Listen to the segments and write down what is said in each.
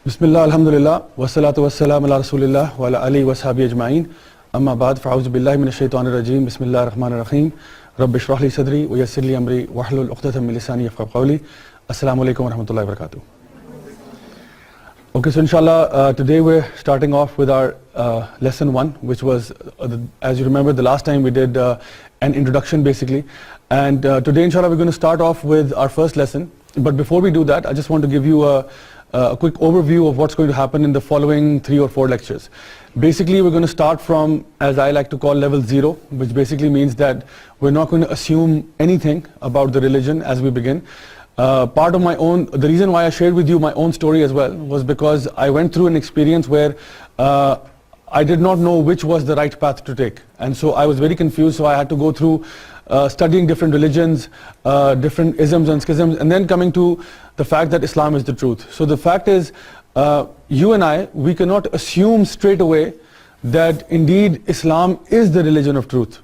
Bismillah, alhamdulillah, wassalatu wassalam ala rasulillah wa ala alihi wa sahbihi ajma'in. Amma ba'd, fa'awzu billahi minash shaitanir rajim. Bismillah ar-Rahman ar-Rahim. Rabbi shrah li sadri wa yassir li amri wahlul 'uqdatam min lisani yafqahu qawli. Assalamu alaikum wa rahmatullahi wa barakatuh. Okay, so inshallah, today we're starting off with our lesson 1, which was, as you remember, the last time we did an introduction basically. And today inshallah we're going to start off with our first lesson. But before we do that, I just want to give you a quick overview of what's going to happen in the following 3 or 4 lectures. Basically, we're going to start from, as I like to call, level 0, which basically means that we're not going to assume anything about the religion as we begin. Part of my own, the reason why I shared with you my own story as well was because I went through an experience where I did not know which was the right path to take. And so I was very confused, so I had to go through studying different religions, different isms and schisms, and then coming to the fact that Islam is the truth. So the fact is, you and I, we cannot assume straight away that indeed Islam is the religion of truth.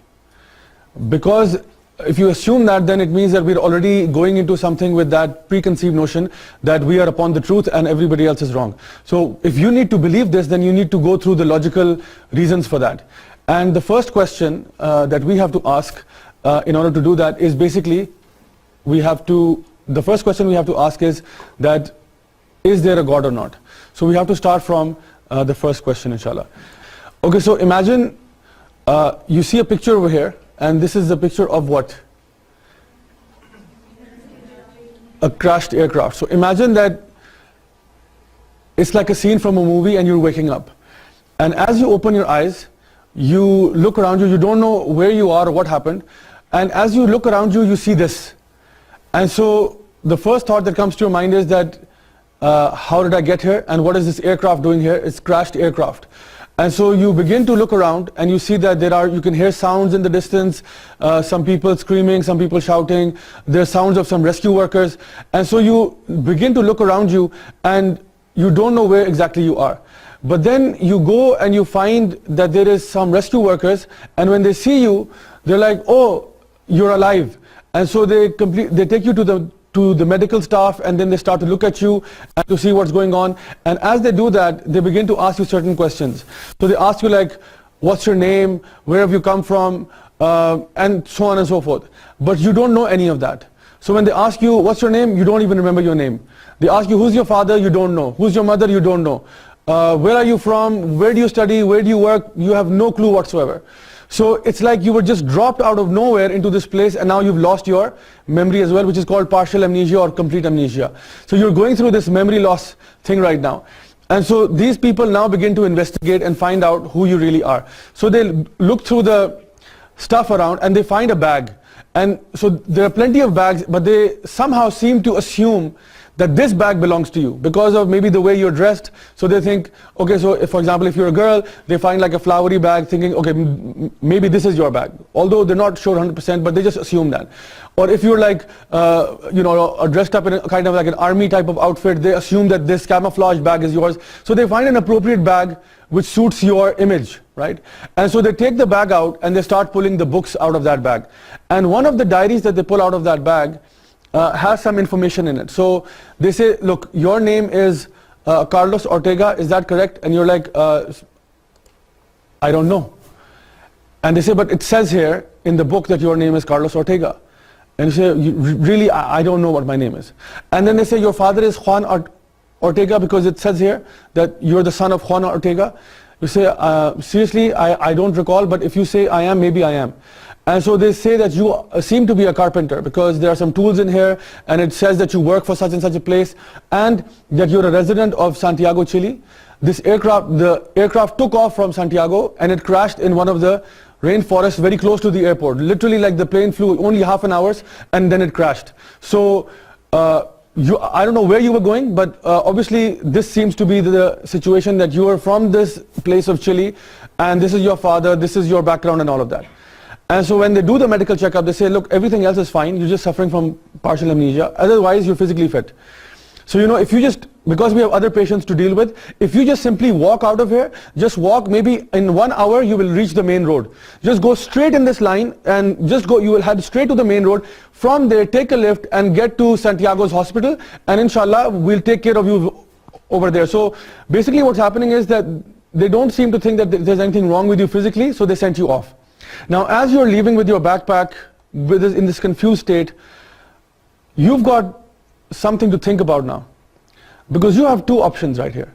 Because if you assume that, then it means that we're already going into something with that preconceived notion that we are upon the truth and everybody else is wrong. So if you need to believe this, then you need to go through the logical reasons for that. And the first question that we have to ask in order to do that is basically, the first question we have to ask is that, is there a God or not? So we have to start from the first question, inshallah. Okay, so imagine you see a picture over here, and this is the picture of what? A crashed aircraft. So imagine that it's like a scene from a movie and you're waking up. And as you open your eyes, you look around you, you don't know where you are or what happened. And as you look around you, you see this. And so the first thought that comes to your mind is that, how did I get here? And what is this aircraft doing here? It's crashed aircraft. And so you begin to look around and you see that you can hear sounds in the distance, some people screaming, some people shouting, there are sounds of some rescue workers. And so you begin to look around you and you don't know where exactly you are. But then you go and you find that there is some rescue workers, and when they see you, they're like, oh, you're alive. And so they take you to the medical staff, and then they start to look at you and to see what's going on. And as they do that, they begin to ask you certain questions. So they ask you like, what's your name, where have you come from, and so on and so forth. But you don't know any of that. So when they ask you, what's your name, you don't even remember your name. They ask you, who's your father, you don't know. Who's your mother, you don't know. Where are you from, where do you study, where do you work, you have no clue whatsoever. So it's like you were just dropped out of nowhere into this place, and now you've lost your memory as well, which is called partial amnesia or complete amnesia. So you're going through this memory loss thing right now. And so these people now begin to investigate and find out who you really are. So they look through the stuff around and they find a bag. And so there are plenty of bags, but they somehow seem to assume that this bag belongs to you because of maybe the way you're dressed. So they think, okay, so if, for example, if you're a girl, they find like a flowery bag thinking, okay, maybe this is your bag. Although they're not sure 100%, but they just assume that. Or if you're like, dressed up in a kind of like an army type of outfit, they assume that this camouflage bag is yours. So they find an appropriate bag which suits your image, right? And so they take the bag out and they start pulling the books out of that bag. And one of the diaries that they pull out of that bag has some information in it. So they say, look, your name is Carlos Ortega, is that correct? And you're like, I don't know. And they say, but it says here in the book that your name is Carlos Ortega. And you say, really, I don't know what my name is. And then they say, your father is Juan Ortega because it says here that you're the son of Juan Ortega. You say, seriously, I don't recall, but if you say I am, maybe I am. And so they say that you seem to be a carpenter because there are some tools in here, and it says that you work for such and such a place, and that you're a resident of Santiago, Chile. The aircraft took off from Santiago and it crashed in one of the rainforests very close to the airport. Literally, like the plane flew only half an hour and then it crashed. So I don't know where you were going, but obviously this seems to be the situation that you are from this place of Chile, and this is your father, this is your background and all of that. And so when they do the medical checkup, they say, look, everything else is fine, you're just suffering from partial amnesia, otherwise you're physically fit. So if you just, because we have other patients to deal with, if you just simply walk out of here, just walk, maybe in 1 hour you will reach the main road. Just go straight in this line and just go, you will head straight to the main road. From there, take a lift and get to Santiago's hospital, and inshallah we'll take care of you over there. So basically what's happening is that they don't seem to think that there's anything wrong with you physically, so they sent you off. Now as you're leaving with your backpack in this confused state, you've got something to think about now, because you have two options right here.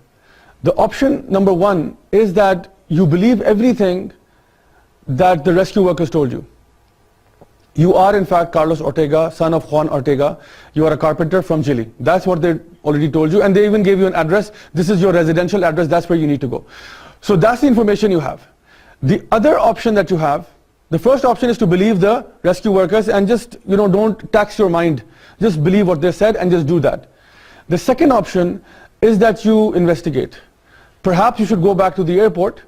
The option number one is that you believe everything that the rescue workers told you. You are in fact Carlos Ortega, son of Juan Ortega. You are a carpenter from Chile. That's what they already told you, and they even gave you an address. This is your residential address, that's where you need to go. So that's the information you have. The other option that you have, the first option is to believe the rescue workers and just, don't tax your mind. Just believe what they said and just do that. The second option is that you investigate. Perhaps you should go back to the airport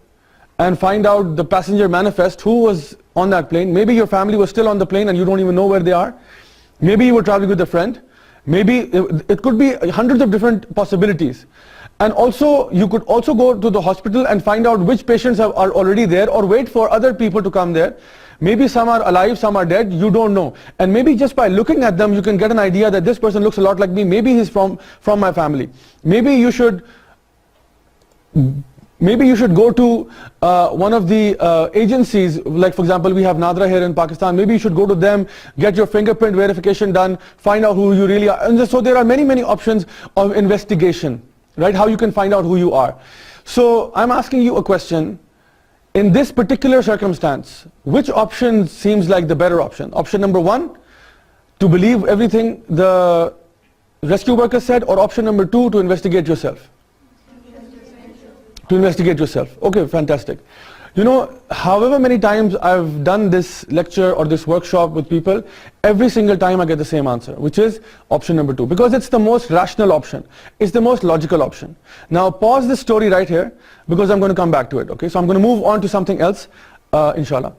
and find out the passenger manifest, who was on that plane. Maybe your family was still on the plane and you don't even know where they are. Maybe you were traveling with a friend. Maybe it could be hundreds of different possibilities. And also, you could also go to the hospital and find out which patients are already there, or wait for other people to come there. Maybe some are alive, some are dead, you don't know. And maybe just by looking at them, you can get an idea that this person looks a lot like me. Maybe he's from my family. Maybe you should go to one of the agencies, like for example we have NADRA here in Pakistan. Maybe you should go to them, get your fingerprint verification done, find out who you really are. And so there are many options of investigation, right? How you can find out who you are. So I'm asking you a question. In this particular circumstance, which option seems like the better option? Option number one, to believe everything the rescue workers said, or option number two, to investigate yourself? To investigate yourself. Okay, fantastic. However many times I've done this lecture or this workshop with people, every single time I get the same answer, which is option number two, because it's the most rational option. It's the most logical option. Now pause this story right here, because I'm going to come back to it. Okay, so I'm going to move on to something else, inshallah.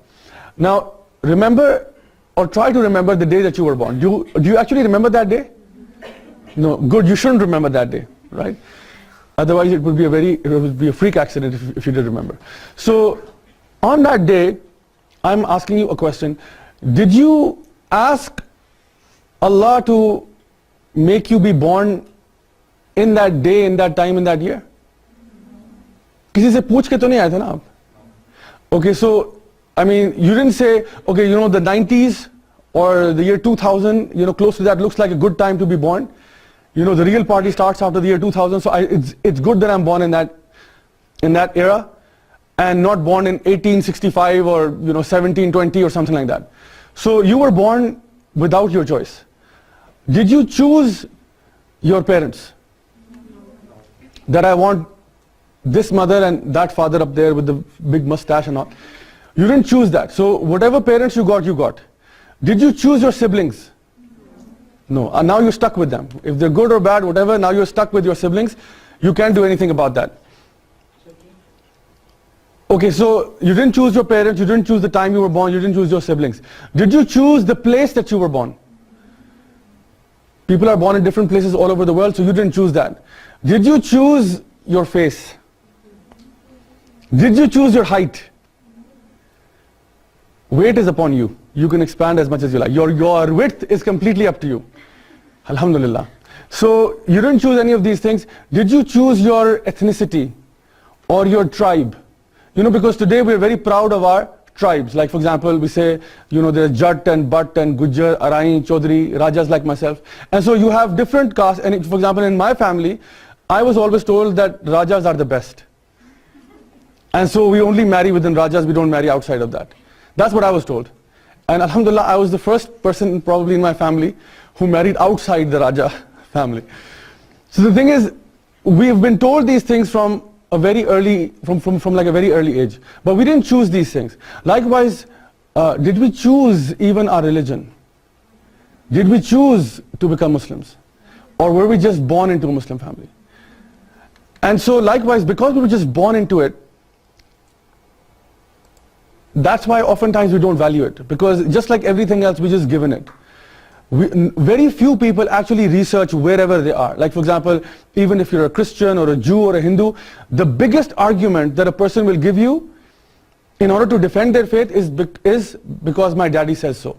Now remember, or try to remember, the day that you were born. Do you actually remember that day? No, good. You shouldn't remember that day, right? Otherwise it would be a freak accident if you did remember. So on that day, I'm asking you a question. Did you ask Allah to make you be born in that day, in that time, in that year? किसी से पूछ के तो नहीं आए थे ना आप? Okay, so I mean, you didn't say, okay, the 90s or the year 2000, close to that looks like a good time to be born. The real party starts after the year 2000, so it's good that I'm born in that era, and not born in 1865 or 1720 or something like that. So you were born without your choice. Did you choose your parents? That I want this mother and that father up there with the big mustache and all. You didn't choose that. So whatever parents you got, you got. Did you choose your siblings? No, and now you're stuck with them. If they're good or bad, whatever, now you're stuck with your siblings. You can't do anything about that. Okay, so you didn't choose your parents, you didn't choose the time you were born, you didn't choose your siblings. Did you choose the place that you were born? People are born in different places all over the world, so you didn't choose that. Did you choose your face? Did you choose your height? Weight is upon you. You can expand as much as you like. Your width is completely up to you. Alhamdulillah. So you didn't choose any of these things. Did you choose your ethnicity or your tribe? Because today we're very proud of our tribes. Like for example, we say, there's Jat and Butt and Gujjar, Arain, Chaudhary, Rajas like myself. And so you have different castes. And for example, in my family, I was always told that Rajas are the best. And so we only marry within Rajas, we don't marry outside of that. That's what I was told. And alhamdulillah, I was the first person probably in my family who married outside the Raja family. So the thing is, we've been told these things from a very early, from like a very early age. But we didn't choose these things. Likewise, did we choose even our religion? Did we choose to become Muslims? Or were we just born into a Muslim family? And so likewise, because we were just born into it, that's why oftentimes we don't value it, because just like everything else, we're just given it. Very few people actually research wherever they are. Like for example, even if you're a Christian or a Jew or a Hindu, the biggest argument that a person will give you in order to defend their faith is because my daddy says so.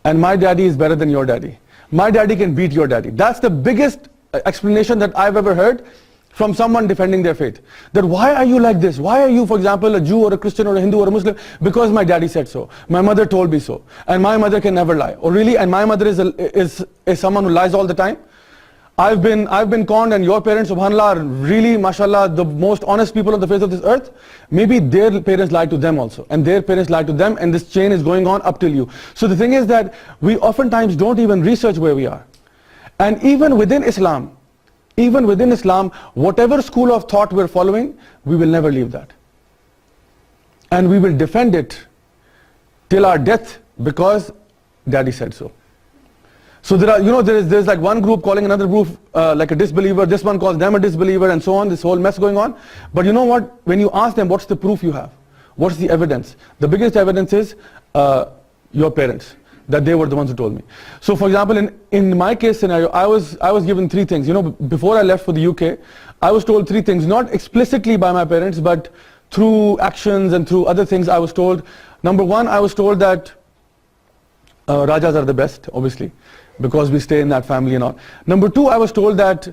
And my daddy is better than your daddy. My daddy can beat your daddy. That's the biggest explanation that I've ever heard from someone defending their faith. That why are you like this? Why are you, for example, a Jew or a Christian or a Hindu or a Muslim? Because my daddy said so. My mother told me so. And my mother can never lie. Or really, and my mother is someone who lies all the time. I've been conned, and your parents, subhanAllah, are really, mashallah, the most honest people on the face of this earth. Maybe their parents lied to them also, and their parents lied to them, and this chain is going on up till you. So the thing is that we oftentimes don't even research where we are. And even within Islam, whatever school of thought we're following, we will never leave that. And we will defend it till our death because daddy said so. So there are, there's like one group calling another group like a disbeliever, this one calls them a disbeliever, and so on, this whole mess going on. But you know what, when you ask them, what's the proof you have? What's the evidence? The biggest evidence is your parents, that they were the ones who told me. So for example, in my case scenario, I was given three things. Before I left for the UK, I was told three things, not explicitly by my parents, but through actions and through other things I was told. Number one, I was told that Rajas are the best, obviously, because we stay in that family and all. Number two, I was told that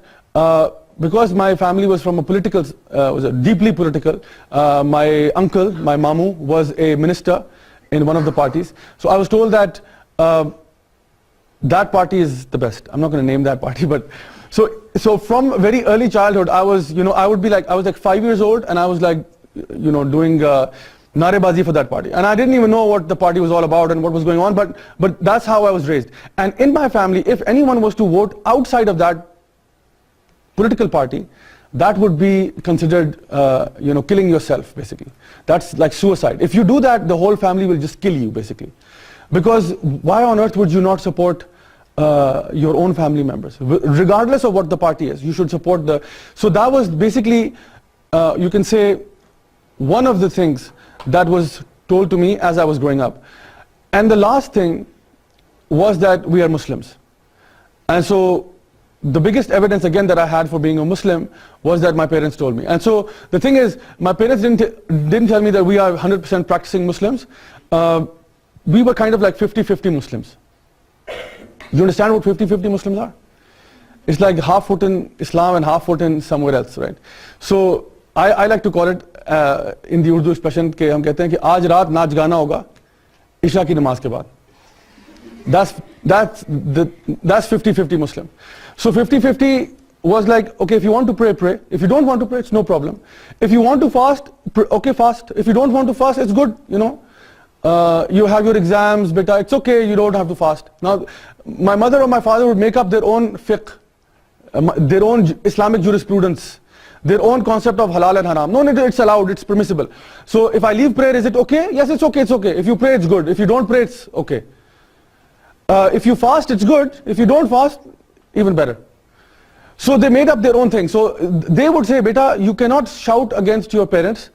because my family was from a political, was deeply political, my uncle, my mamu, was a minister in one of the parties. So I was told that that party is the best. I'm not going to name that party, but so from very early childhood, I was like 5 years old, and I was like, doing narebazi for that party, and I didn't even know what the party was all about and what was going on, but that's how I was raised. And in my family, if anyone was to vote outside of that political party, that would be considered killing yourself, basically. That's like suicide. If you do that, the whole family will just kill you, basically. Because why on earth would you not support your own family members? Regardless of what the party is, you should support the... So that was basically, you can say, one of the things that was told to me as I was growing up. And the last thing was that we are Muslims. And so the biggest evidence again that I had for being a Muslim was that my parents told me. And so the thing is, my parents didn't tell me that we are 100% practicing Muslims. We were kind of like 50-50 Muslims. You understand what 50-50 Muslims are? It's like half foot in Islam and half foot in somewhere else, right? So I like to call it in the Urdu expression कि हम कहते हैं कि आज रात नाच गाना होगा इशा की नमाज के बाद. That's 50-50 Muslim. So 50-50 was like, okay, if you want to pray, pray. If you don't want to pray, it's no problem. If you want to fast, okay, fast. If you don't want to fast, it's good, you have your exams, beta, it's okay, you don't have to fast. Now, my mother or my father would make up their own fiqh, their own Islamic jurisprudence, their own concept of halal and haram. No, it's allowed, it's permissible. So if I leave prayer, is it okay? Yes, it's okay, it's okay. If you pray, it's good. If you don't pray, it's okay. If you fast, it's good. If you don't fast, even better. So they made up their own thing. So they would say, beta, you cannot shout against your parents,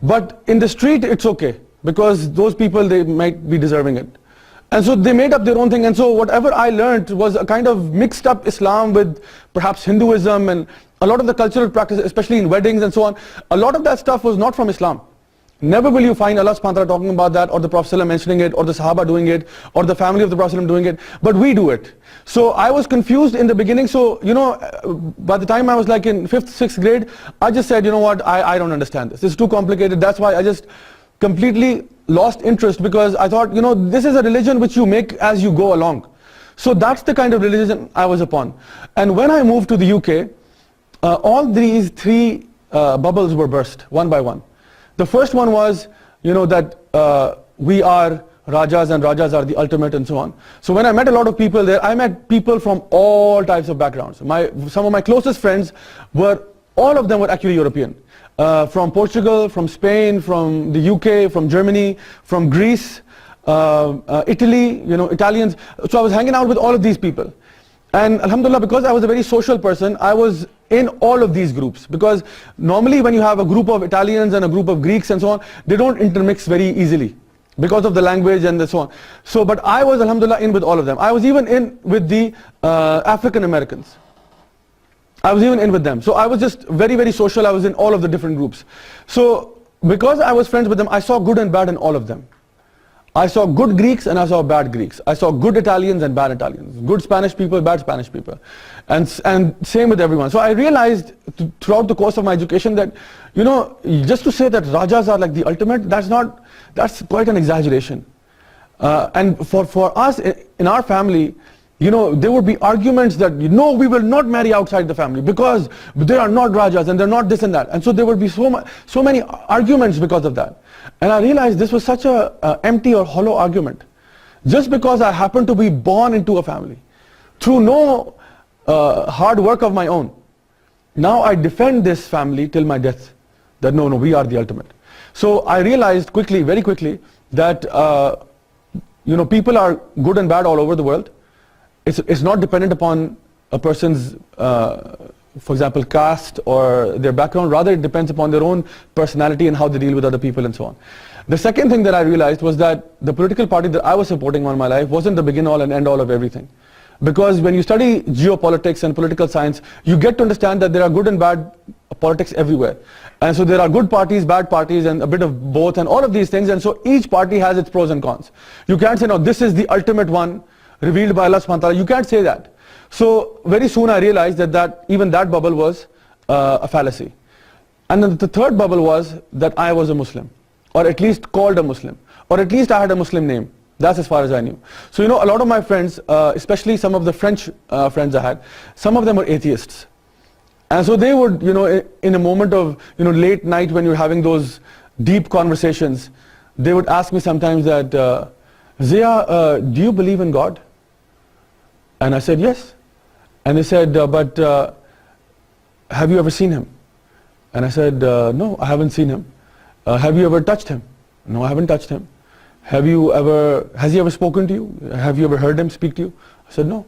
but in the street, it's okay. Because those people, they might be deserving it. And so they made up their own thing. And so whatever I learned was a kind of mixed up Islam with perhaps Hinduism and a lot of the cultural practices, especially in weddings and so on. A lot of that stuff was not from Islam. Never will you find Allah subhanahu wa ta'ala talking about that, or the Prophet ﷺ mentioning it, or the Sahaba doing it, or the family of the Prophet ﷺ doing it. But we do it. So I was confused in the beginning. So, by the time I was like in 5th, 6th grade, I just said, you know what, I don't understand this. It's too complicated. That's why I just completely lost interest, because I thought, this is a religion which you make as you go along. So that's the kind of religion I was upon. And when I moved to the UK, all these three bubbles were burst, one by one. The first one was, that we are Rajas and Rajas are the ultimate and so on. So when I met a lot of people there, I met people from all types of backgrounds. Some of my closest friends all of them were actually European. From Portugal, from Spain, from the UK, from Germany, from Greece, Italy, Italians. So I was hanging out with all of these people. And alhamdulillah, because I was a very social person, I was in all of these groups. Because normally when you have a group of Italians and a group of Greeks and so on, they don't intermix very easily because of the language and so on. So, but I was alhamdulillah in with all of them. I was even in with the African Americans. I was even in with them. So I was just very, very social. I was in all of the different groups. So because I was friends with them, I saw good and bad in all of them. I saw good Greeks and I saw bad Greeks. I saw good Italians and bad Italians. Good Spanish people, bad Spanish people. And same with everyone. So I realized throughout the course of my education that, you know, just to say that Rajas are like the ultimate, that's quite an exaggeration. And for us, in our family, you know, there would be arguments that, no, we will not marry outside the family because they are not Rajas and they're not this and that. And so there would be so many arguments because of that. And I realized this was such a empty or hollow argument. Just because I happened to be born into a family, through no hard work of my own, now I defend this family till my death. That no, we are the ultimate. So I realized quickly, very quickly, that you know, people are good and bad all over the world. It's not dependent upon a person's, for example, caste or their background. Rather, it depends upon their own personality and how they deal with other people and so on. The second thing that I realized was that the political party that I was supporting all my life wasn't the begin all and end all of everything. Because when you study geopolitics and political science, you get to understand that there are good and bad politics everywhere. And so there are good parties, bad parties, and a bit of both, and all of these things. And so each party has its pros and cons. You can't say, no, this is the ultimate one, revealed by Allah subhanahu wa ta'ala. You can't say that. So very soon I realized that even that bubble was a fallacy. And then the third bubble was that I was a Muslim, or at least called a Muslim, or at least I had a Muslim name. That's as far as I knew. So you know, a lot of my friends, especially some of the French friends I had, some of them were atheists. And so they would, you know, in a moment of, you know, late night when you're having those deep conversations, they would ask me sometimes that, Zia, do you believe in God? And I said, yes. And they said, but have you ever seen him? And I said, no, I haven't seen him. Have you ever touched him? No, I haven't touched him. Has he ever spoken to you? Have you ever heard him speak to you? I said, no.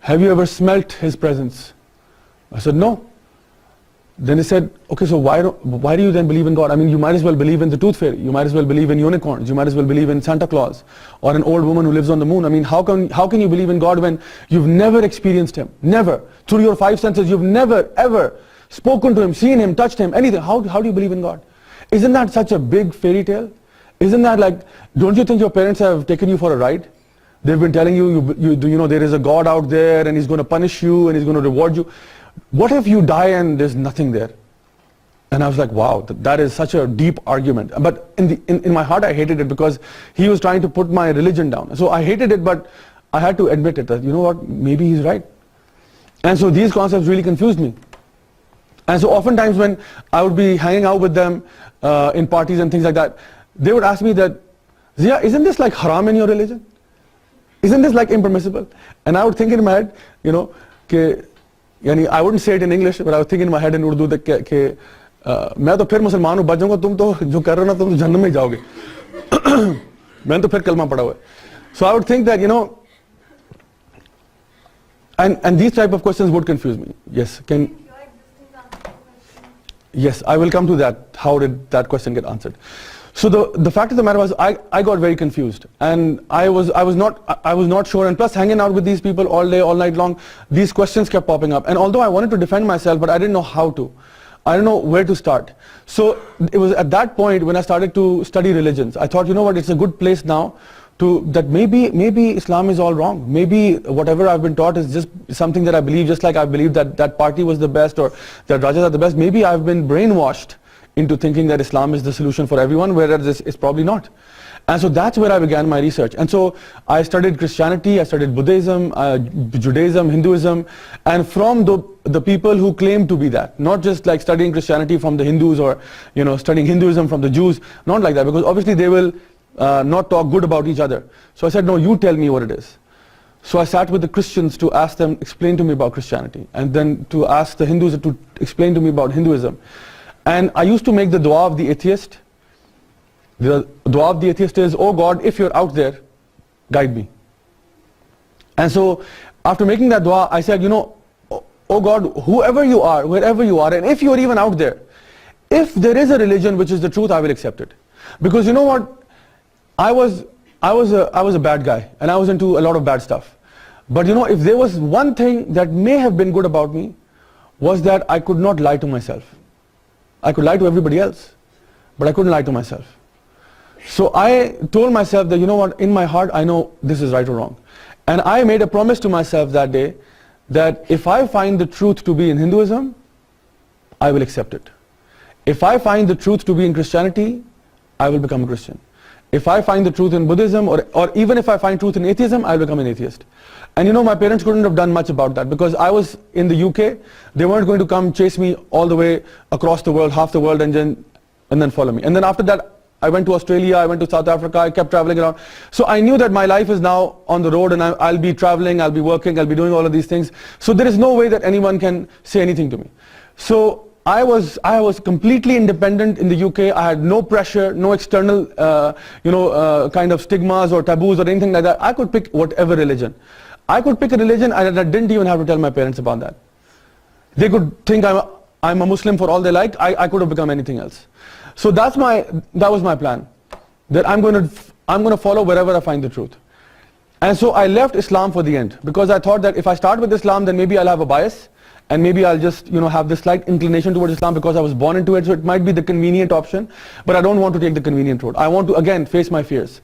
Have you ever smelt his presence? I said, no. Then he said, okay, so why do you then believe in God? I mean, you might as well believe in the tooth fairy. You might as well believe in unicorns. You might as well believe in Santa Claus or an old woman who lives on the moon. I mean, how can you believe in God when you've never experienced him? Never. Through your five senses, you've never, ever spoken to him, seen him, touched him, anything. How do you believe in God? Isn't that such a big fairy tale? Isn't that like, don't you think your parents have taken you for a ride? They've been telling you, you know, there is a God out there and he's going to punish you and he's going to reward you. What if you die and there's nothing there? And I was like, wow, that is such a deep argument. But in my heart, I hated it because he was trying to put my religion down. So I hated it, but I had to admit it, that, you know what, maybe he's right. And so these concepts really confused me. And so oftentimes when I would be hanging out with them in parties and things like that, they would ask me that, Zia, isn't this like haram in your religion? Isn't this like impermissible? And I would think in my head, you know, I wouldn't say it in English, but I would think in my head in Urdu that मैं तो फिर मुसलमान हूँ, बच जाऊँगा, तुम तो जो कर रहे हो ना, तुम तो जन्नत में जाओगे. मैंने तो फिर कलमा पढ़ा हुआ है. So I would think that, you know, and these type of questions would confuse me. Yes, yes, I will come to that. How did that question get answered? So the fact of the matter was, I got very confused, and I was not sure. And plus, hanging out with these people all day, all night long, these questions kept popping up. And although I wanted to defend myself, but I didn't know how to. I didn't know where to start. So it was at that point when I started to study religions. I thought, you know what, it's a good place now that maybe Islam is all wrong. Maybe whatever I've been taught is just something that I believe, just like I believe that party was the best or that Rajas are the best. Maybe I've been brainwashed into thinking that Islam is the solution for everyone, whereas it's probably not. And so that's where I began my research. And so I studied Christianity, I studied Buddhism, Judaism, Hinduism, and from the people who claim to be that. Not just like studying Christianity from the Hindus or, you know, studying Hinduism from the Jews, not like that, because obviously they will not talk good about each other. So I said, no, you tell me what it is. So I sat with the Christians to ask them, explain to me about Christianity, and then to ask the Hindus to explain to me about Hinduism. And I used to make the dua of the atheist. The dua of the atheist is, oh God, if you're out there, guide me. And so after making that dua, I said, you know, oh God, whoever you are, wherever you are, and if you're even out there, if there is a religion which is the truth, I will accept it. Because you know what, I was a bad guy, and I was into a lot of bad stuff. But you know, if there was one thing that may have been good about me, was that I could not lie to myself. I could lie to everybody else, but I couldn't lie to myself. So I told myself that, you know what, in my heart I know this is right or wrong. And I made a promise to myself that day that if I find the truth to be in Hinduism, I will accept it. If I find the truth to be in Christianity, I will become a Christian. If I find the truth in Buddhism, or even if I find truth in atheism, I'll become an atheist. And you know, my parents couldn't have done much about that, because I was in the UK. They weren't going to come chase me all the way across the world, half the world, and then follow me. And then after that, I went to Australia, I went to South Africa, I kept traveling around. So I knew that my life is now on the road, and I'll be traveling, I'll be working, I'll be doing all of these things. So there is no way that anyone can say anything to me. So I was completely independent in the UK. I had no pressure, no external kind of stigmas or taboos or anything like that. I could pick whatever religion. I could pick a religion, and I didn't even have to tell my parents about that. They could think I'm a Muslim for all they like. I could have become anything else. So that was my plan, that I'm going to follow wherever I find the truth. And so I left Islam for the end, because I thought that if I start with Islam, then maybe I'll have a bias, and maybe I'll just have this slight inclination towards Islam because I was born into it. So it might be the convenient option, but I don't want to take the convenient road. I want to again face my fears.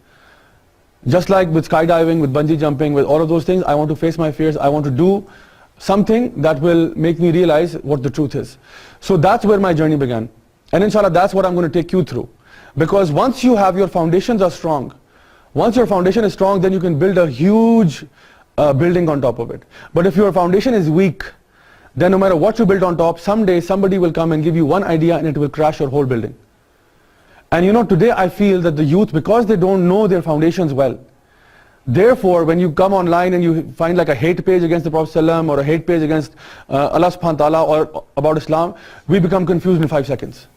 Just like with skydiving, with bungee jumping, with all of those things, I want to face my fears. I want to do something that will make me realize what the truth is. So that's where my journey began. And inshallah, that's what I'm going to take you through. Because once you have your foundations are strong, once your foundation is strong, then you can build a huge building on top of it. But if your foundation is weak, then no matter what you build on top, someday somebody will come and give you one idea and it will crash your whole building. And today I feel that the youth, because they don't know their foundations well, therefore when you come online and you find like a hate page against the Prophet ﷺ or a hate page against Allah subhanahu wa ta'ala or about Islam, we become confused in 5 seconds.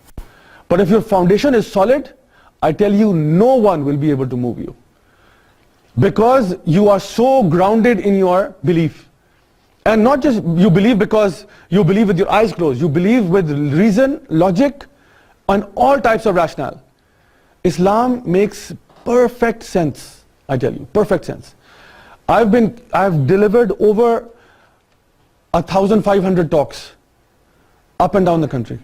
But if your foundation is solid, I tell you, no one will be able to move you. Because you are so grounded in your belief. And not just you believe because you believe with your eyes closed. You believe with reason, logic, and all types of rationale. Islam makes perfect sense, I tell you, perfect sense. I've delivered over 1,500 talks up and down the country.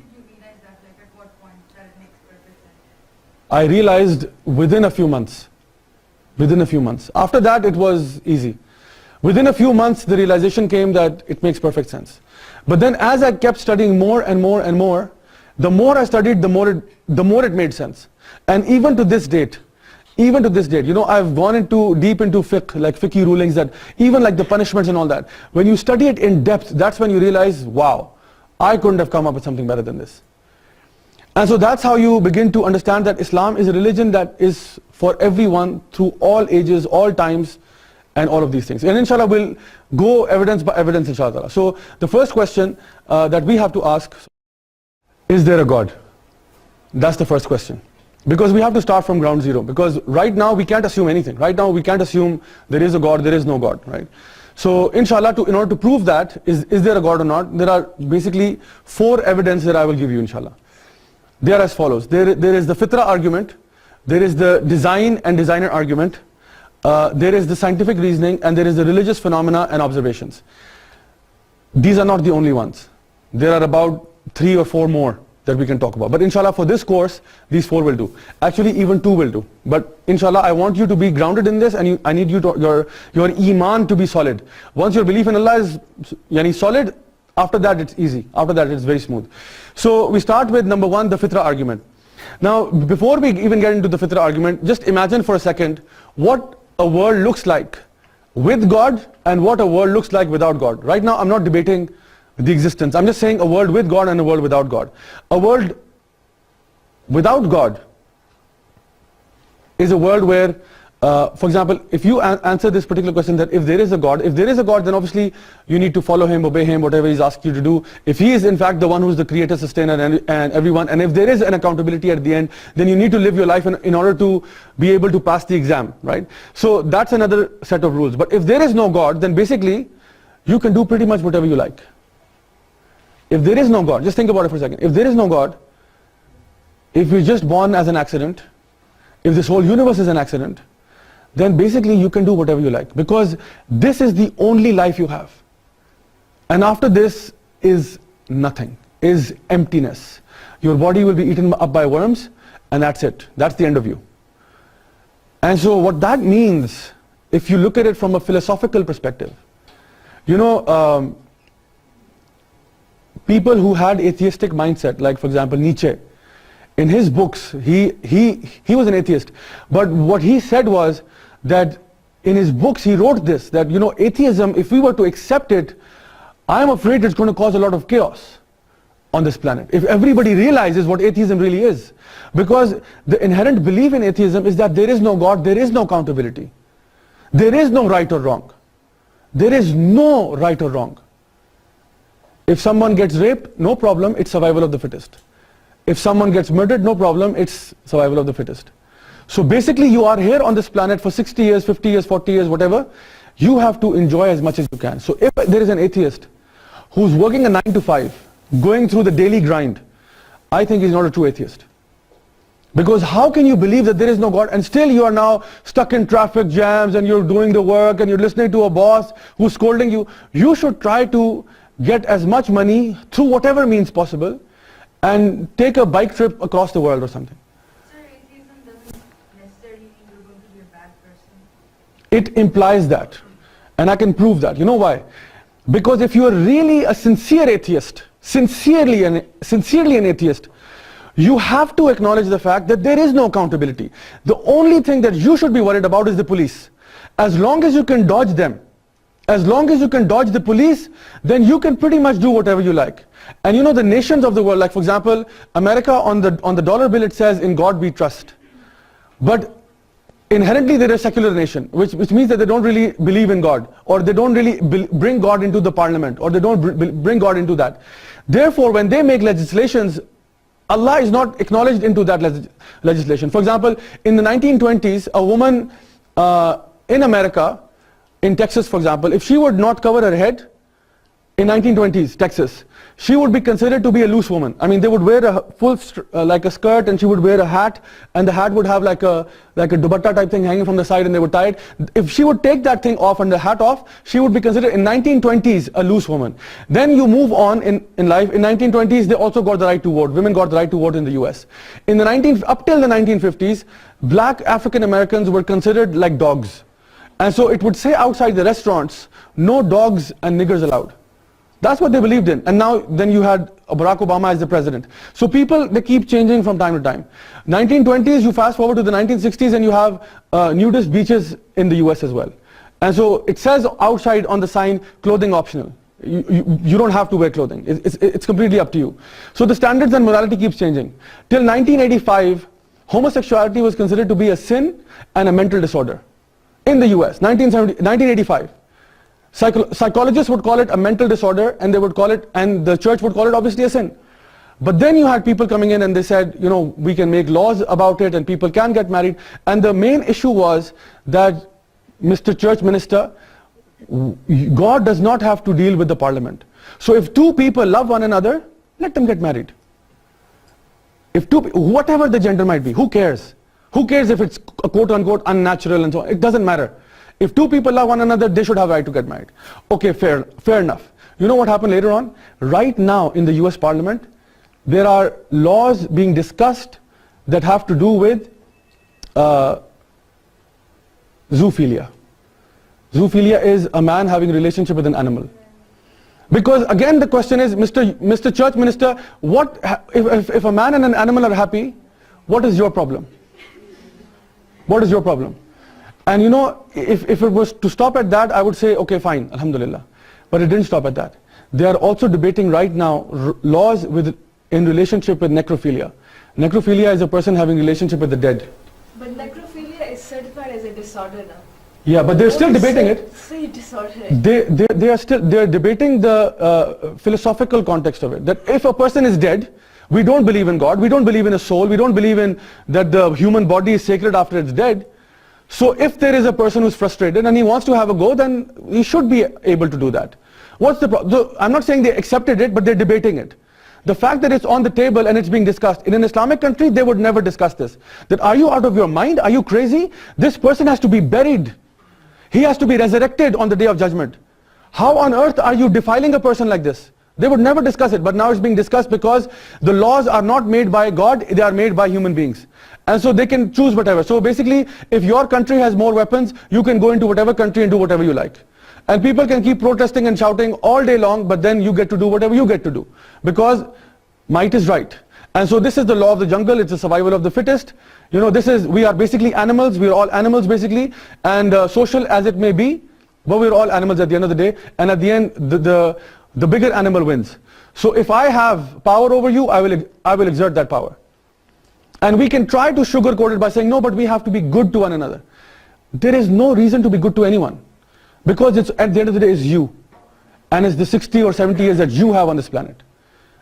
I realized within a few months. Within a few months. After that, it was easy. Within a few months, the realization came that it makes perfect sense. But then as I kept studying more and more and more, the more I studied, the more it made sense. And even to this date, I've gone deep into fiqh, like fiqh rulings, that even like the punishments and all that. When you study it in depth, that's when you realize, wow, I couldn't have come up with something better than this. And so that's how you begin to understand that Islam is a religion that is for everyone through all ages, all times, and all of these things. And inshallah we'll go evidence by evidence, inshallah. So the first question that we have to ask, is there a God? That's the first question. Because we have to start from ground zero. Because right now we can't assume anything. Right now we can't assume there is a God, there is no God, right? So inshallah, in order to prove that, is there a God or not, there are basically 4 evidence that I will give you, inshallah. They are as follows. There is the fitra argument, there is the design and designer argument, there is the scientific reasoning, and there is the religious phenomena and observations. These are not the only ones. There are about 3 or 4 more that we can talk about. But inshallah, for this course, these 4 will do. Actually, even 2 will do. But inshallah, I want you to be grounded in this, and I need your iman to be solid. Once your belief in Allah is solid, after that it's easy. After that it's very smooth. So we start with number 1, the fitra argument. Now, before we even get into the fitra argument, just imagine for a second what a world looks like with God and what a world looks like without God. Right now I'm not debating the existence. I'm just saying a world with God and a world without God. A world without God is a world where, for example, if you answer this particular question, that if there is a God, then obviously you need to follow Him, obey Him, whatever He's asked you to do. If He is in fact the one who is the creator, sustainer, and everyone, and if there is an accountability at the end, then you need to live your life in order to be able to pass the exam, right? So that's another set of rules. But if there is no God, then basically you can do pretty much whatever you like. If there is no God, just think about it for a second. If there is no God, if you're just born as an accident, if this whole universe is an accident, then basically you can do whatever you like, because this is the only life you have. And after this is nothing, is emptiness. Your body will be eaten up by worms, and that's it. That's the end of you. And so what that means, if you look at it from a philosophical perspective, you know, people who had atheistic mindset, like for example Nietzsche, in his books, he was an atheist. But what he said was that in his books he wrote this, that you know, atheism, if we were to accept it, I'm afraid it's going to cause a lot of chaos on this planet. If everybody realizes what atheism really is. Because the inherent belief in atheism is that there is no God, there is no accountability. There is no right or wrong. There is no right or wrong. If someone gets raped, no problem, it's survival of the fittest. If someone gets murdered, no problem, it's survival of the fittest. So basically you are here on this planet for 60 years, 50 years, 40 years, whatever. You have to enjoy as much as you can. So if there is an atheist who's working a 9 to 5, going through the daily grind, I think he's not a true atheist. Because how can you believe that there is no God and still you are now stuck in traffic jams and you're doing the work and you're listening to a boss who's scolding you? You should try to get as much money through whatever means possible and take a bike trip across the world or something. Sir, atheism doesn't necessarily mean you're going to be a bad person. It implies that. And I can prove that. You know why? Because if you are really a sincere atheist, sincerely an atheist, you have to acknowledge the fact that there is no accountability. The only thing that you should be worried about is the police. As long as you can dodge them, as long as you can dodge the police, then you can pretty much do whatever you like. And you know, the nations of the world, like for example, America, on the dollar bill it says, "In God we trust." But inherently they're a secular nation, which means that they don't really believe in God, or they don't really bring God into the parliament, or they don't bring God into that. Therefore, when they make legislations, Allah is not acknowledged into that legislation. For example, in the 1920s, a woman in America, in Texas for example, if she would not cover her head, in 1920s, Texas, she would be considered to be a loose woman. I mean, they would wear a full, like a skirt, and she would wear a hat, and the hat would have like a dupatta type thing hanging from the side, and they would tie it. If she would take that thing off and the hat off, she would be considered in 1920s a loose woman. Then you move on in life. In 1920s, they also got the right to vote. Women got the right to vote in the US. Up till the 1950s, black African Americans were considered like dogs. And so it would say outside the restaurants, "No dogs and niggers allowed." That's what they believed in. And now, then you had Barack Obama as the president. So people, they keep changing from time to time. 1920s, you fast forward to the 1960s and you have nudist beaches in the US as well. And so it says outside on the sign, "Clothing optional." You don't have to wear clothing. It's completely up to you. So the standards and morality keeps changing. Till 1985, homosexuality was considered to be a sin and a mental disorder. In the US, 1985. Psychologists would call it a mental disorder, and they would call it, and the church would call it obviously a sin. But then you had people coming in and they said, you know, we can make laws about it and people can get married. And the main issue was that, Mr. Church Minister, God does not have to deal with the parliament. So if two people love one another, let them get married. If whatever the gender might be, who cares? Who cares if it's quote unquote unnatural and so on? It doesn't matter. If two people love one another, they should have a right to get married. Okay, fair enough. You know what happened later on? Right now in the US Parliament, there are laws being discussed that have to do with zoophilia. Zoophilia is a man having a relationship with an animal. Because again the question is, Mr. Church Minister, if a man and an animal are happy, what is your problem? What is your problem? And you know, if it was to stop at that, I would say, okay, fine, alhamdulillah. But it didn't stop at that. They are also debating right now laws in relationship with necrophilia. Necrophilia is a person having relationship with the dead. But necrophilia is certified as a disorder now. Yeah, but they're still debating it. Say disorder. They're debating the philosophical context of it. That if a person is dead, we don't believe in God, we don't believe in a soul, we don't believe in that the human body is sacred after it's dead. So if there is a person who's frustrated and he wants to have a go, then he should be able to do that. What's the problem? I'm not saying they accepted it, but they're debating it. The fact that it's on the table and it's being discussed. In an Islamic country, they would never discuss this. That, are you out of your mind? Are you crazy? This person has to be buried. He has to be resurrected on the day of judgment. How on earth are you defiling a person like this? They would never discuss it, but now it's being discussed because the laws are not made by God, they are made by human beings. And so they can choose whatever. So basically, if your country has more weapons, you can go into whatever country and do whatever you like. And people can keep protesting and shouting all day long, but then you get to do whatever you get to do. Because might is right. And so this is the law of the jungle, it's the survival of the fittest. You know, we are basically animals, we are all animals basically, and social as it may be, but we're all animals at the end of the day, and at the end, the bigger animal wins. So if I have power over you, I will exert that power. And we can try to sugarcoat it by saying, no, but we have to be good to one another. There is no reason to be good to anyone, because it's at the end of the day, it's you. And it's the 60 or 70 years that you have on this planet.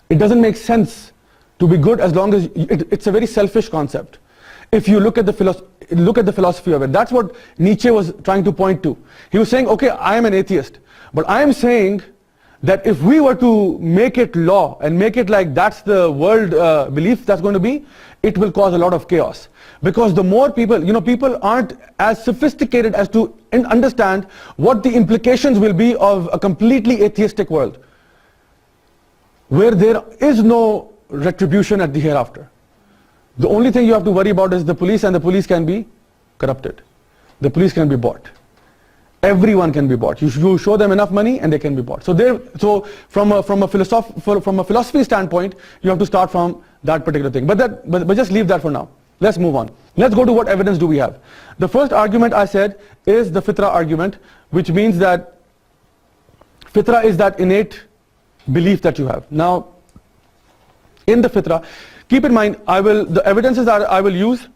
It doesn't make sense to be good as long as, it's a very selfish concept. If you look at the philosophy of it, that's what Nietzsche was trying to point to. He was saying, okay, I am an atheist, but I am saying that if we were to make it law and make it like that's the world belief that's going to be, it will cause a lot of chaos. Because the more people, you know, people aren't as sophisticated as to understand what the implications will be of a completely atheistic world, where there is no retribution at the hereafter. The only thing you have to worry about is the police, and the police can be corrupted. The police can be bought. Everyone can be bought. You show them enough money and they can be bought. So from a philosophy standpoint, you have to start from that particular thing. But just leave that for now. Let's move on. Let's go to what evidence do we have. The first argument I said is the fitra argument, which means that fitra is that innate belief that you have. Now, in the fitra, keep in mind, the evidences that I will use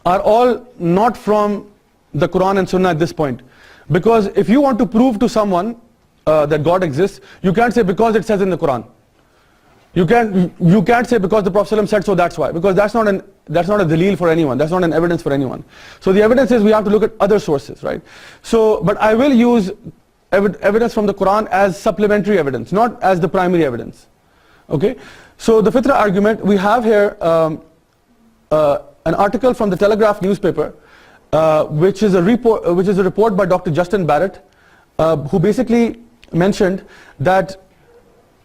are all not from the Quran and Sunnah at this point. Because if you want to prove to someone that God exists, you can't say because it says in the Quran. You can't say because the Prophet ﷺ said so, that's why. Because that's not a dalil for anyone. That's not an evidence for anyone. So the evidence is we have to look at other sources, right? So, but I will use evidence from the Quran as supplementary evidence, not as the primary evidence. Okay? So the fitra argument, we have here an article from the Telegraph newspaper, which is a report by Dr. Justin Barrett, who basically mentioned that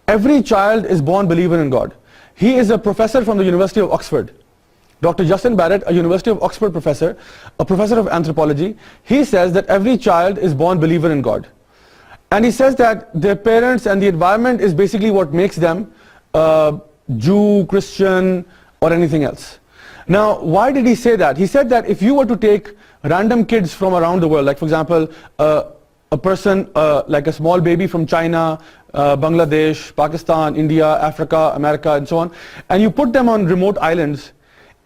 every child is born believer in God. He is a professor from the University of Oxford. Dr. Justin Barrett, a University of Oxford professor, a professor of anthropology, he says that every child is born believer in God. And he says that their parents and the environment is basically what makes them Jew, Christian, or anything else. Now, why did he say that? He said that if you were to take random kids from around the world, like for example, a person like a small baby from China, Bangladesh, Pakistan, India, Africa, America, and so on, and you put them on remote islands,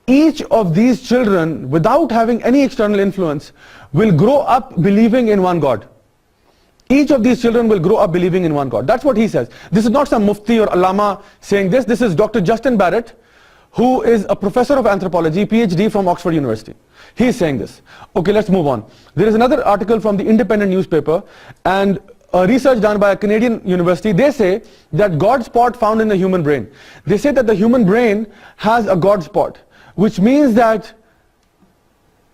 each of these children, without having any external influence, will grow up believing in one God. Each of these children will grow up believing in one God. That's what he says. This is not some mufti or allama saying this. This is Dr. Justin Barrett, who is a professor of anthropology, PhD from Oxford University. He is saying this. Okay, let's move on. There is another article from the Independent newspaper, and research done by a Canadian university. They say that God spot found in the human brain. They say that the human brain has a God spot, which means that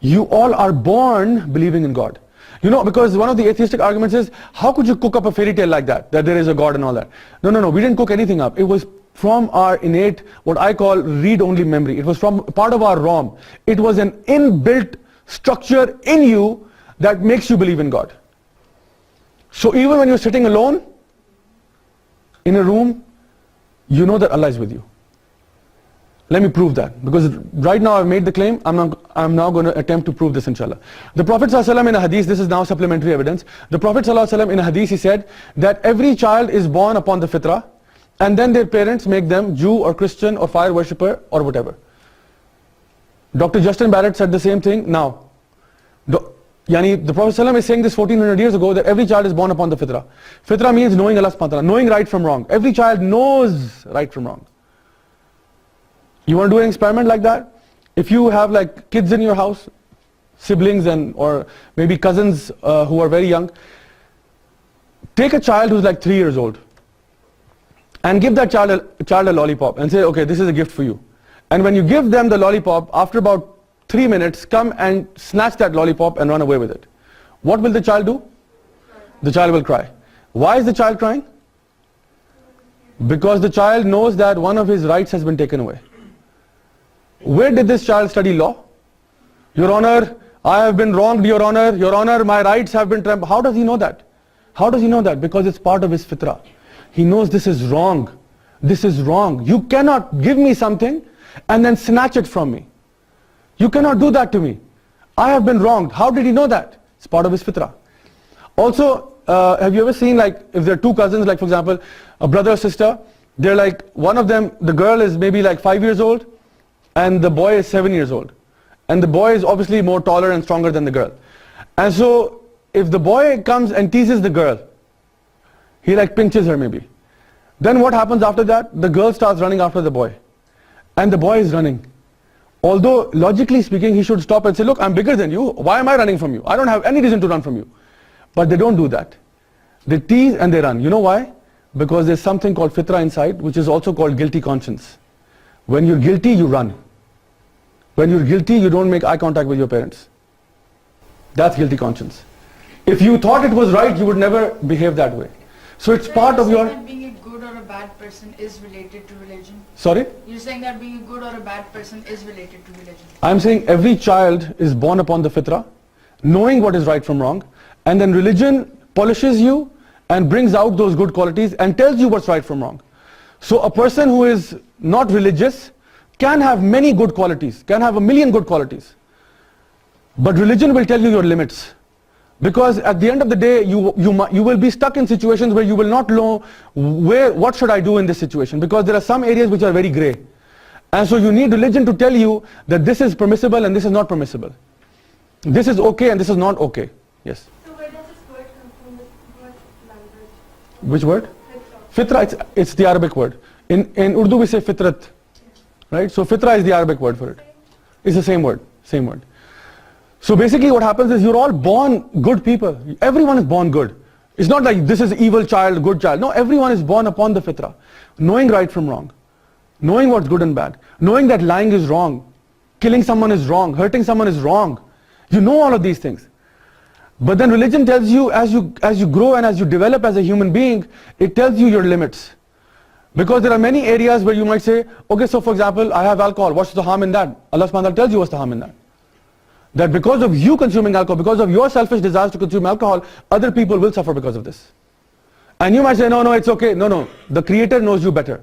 you all are born believing in God. You know, because one of the atheistic arguments is, how could you cook up a fairy tale like that there is a God and all that? No, we didn't cook anything up. It was from our innate, what I call read-only memory. It was from part of our ROM. It was an inbuilt structure in you that makes you believe in God. So even when you're sitting alone in a room, you know that Allah is with you. Let me prove that, because right now I've made the claim, I'm now going to attempt to prove this, inshallah. The Prophet ﷺ in a hadith, this is now supplementary evidence. The Prophet ﷺ in a hadith, he said that every child is born upon the fitrah, and then their parents make them Jew or Christian or fire worshipper or whatever. Dr. Justin Barrett said the same thing. Now, the Prophet ﷺ is saying this 1400 years ago, that every child is born upon the fitrah. Fitrah means knowing Allah subhanahu wa ta'ala, knowing right from wrong. Every child knows right from wrong. You want to do an experiment like that? If you have like kids in your house, siblings or maybe cousins who are very young, take a child who's like 3 years old and give that child a lollipop and say, okay, this is a gift for you. And when you give them the lollipop, after about 3 minutes, come and snatch that lollipop and run away with it. What will the child do? The child will cry. Why is the child crying? Because the child knows that one of his rights has been taken away. Where did this child study law? Your Honor, I have been wronged, Your Honor. Your Honor, my rights have been trampled. How does he know that? How does he know that? Because it's part of his fitrah. He knows this is wrong. This is wrong. You cannot give me something and then snatch it from me. You cannot do that to me. I have been wronged. How did he know that? It's part of his fitrah. Also, have you ever seen, like, if there are two cousins, like for example, a brother or sister, they're like, one of them, the girl is maybe like 5 years old and the boy is 7 years old. And the boy is obviously more taller and stronger than the girl. And so, if the boy comes and teases the girl, he like pinches her maybe. Then what happens after that? The girl starts running after the boy. And the boy is running. Although, logically speaking, he should stop and say, look, I'm bigger than you. Why am I running from you? I don't have any reason to run from you. But they don't do that. They tease and they run. You know why? Because there's something called fitrah inside, which is also called guilty conscience. When you're guilty, you run. When you're guilty, you don't make eye contact with your parents. That's guilty conscience. If you thought it was right, you would never behave that way. So it's part of your... That being a good or a bad person is related to religion? Sorry? You're saying that being a good or a bad person is related to religion? I'm saying every child is born upon the fitrah, knowing what is right from wrong, and then religion polishes you and brings out those good qualities and tells you what's right from wrong. So a person who is not religious can have many good qualities, can have 1,000,000 good qualities. But religion will tell you your limits. Because at the end of the day, you will be stuck in situations where you will not know what should I do in this situation. Because there are some areas which are very grey. And so you need religion to tell you that this is permissible and this is not permissible. This is okay and this is not okay. Yes? So where does this word come from? What language? Which word? Fitrah. Fitrah, it's the Arabic word. In Urdu we say fitrat. Right? So fitrah is the Arabic word for it. It's the same word. Same word. So basically what happens is you're all born good people. Everyone is born good. It's not like this is evil child, good child. No, everyone is born upon the fitrah. Knowing right from wrong. Knowing what's good and bad. Knowing that lying is wrong. Killing someone is wrong. Hurting someone is wrong. You know all of these things. But then religion tells you as you grow and as you develop as a human being, it tells you your limits. Because there are many areas where you might say, okay, so for example, I have alcohol. What's the harm in that? Allah subhanahu wa ta'ala tells you what's the harm in that. That because of you consuming alcohol, because of your selfish desires to consume alcohol, other people will suffer because of this. And you might say, no, it's okay. No, the Creator knows you better.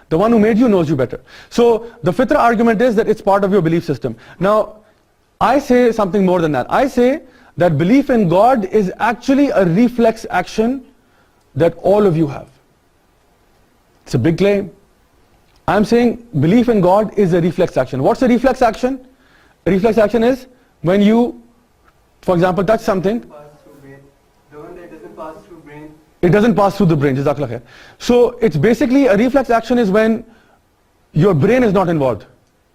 The one who made you knows you better. So the fitrah argument is that it's part of your belief system. Now, I say something more than that. I say that belief in God is actually a reflex action that all of you have. It's a big claim. I'm saying belief in God is a reflex action. What's a reflex action? A reflex action is when you, for example, touch something. Pass through brain. The one that doesn't pass through brain. It doesn't pass through the brain. Jazakallah khair. So it's basically a reflex action is when your brain is not involved.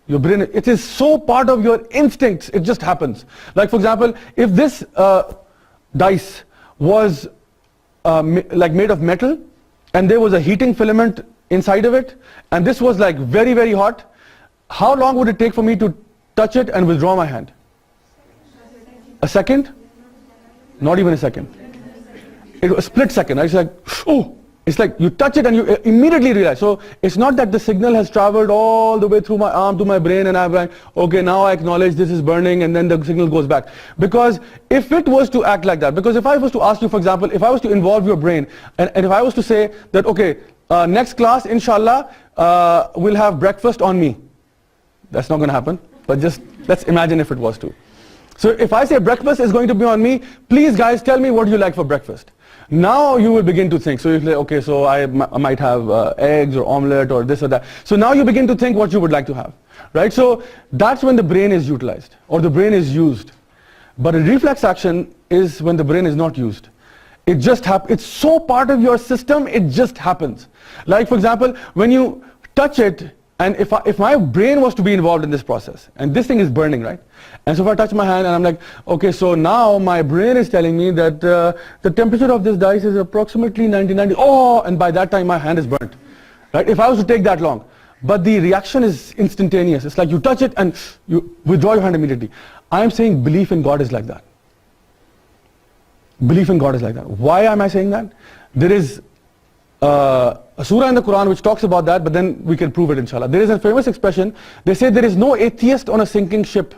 Your brain, it is so part of your instincts, it just happens. Like for example, if this dice was like made of metal and there was a heating filament inside of it and this was like very, very hot, how long would it take for me to touch it and withdraw my hand? A second? Not even a second. It was a split second. It's like, oh, it's like you touch it and you immediately realize. So it's not that the signal has traveled all the way through my arm to my brain and I'm like, okay, now I acknowledge this is burning and then the signal goes back. Because if it was to act like that, because if I was to ask you, for example, if I was to involve your brain and if I was to say that, okay, next class, inshallah, we'll have breakfast on me. That's not going to happen. But just let's imagine if it was to. So if I say breakfast is going to be on me, please guys tell me what you like for breakfast. Now you will begin to think. So you say, okay, so I might have eggs or omelette or this or that. So now you begin to think what you would like to have. Right? So that's when the brain is utilized or the brain is used. But a reflex action is when the brain is not used. It just happens. It's so part of your system, it just happens. Like for example, when you touch it, and if my brain was to be involved in this process, and this thing is burning, right? And so if I touch my hand and I'm like, okay, so now my brain is telling me that the temperature of this dice is approximately 99. Oh, and by that time my hand is burnt, right? If I was to take that long. But the reaction is instantaneous. It's like you touch it and you withdraw your hand immediately. I'm saying belief in God is like that. Belief in God is like that. Why am I saying that? There is a surah in the Quran which talks about that, but then we can prove it inshallah. There is a famous expression, they say there is no atheist on a sinking ship.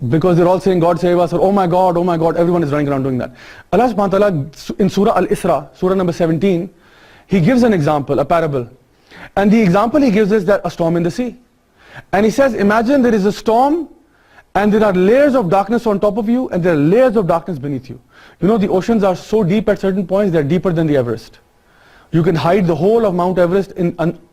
Because they're all saying God save us, or oh my God, everyone is running around doing that. Allah subhanahu wa ta'ala in Surah Al-Isra, Surah number 17, He gives an example, a parable. And the example He gives is that a storm in the sea. And He says, imagine there is a storm and there are layers of darkness on top of you and there are layers of darkness beneath you. You know, the oceans are so deep at certain points, they're deeper than the Everest. You can hide the whole of Mount Everest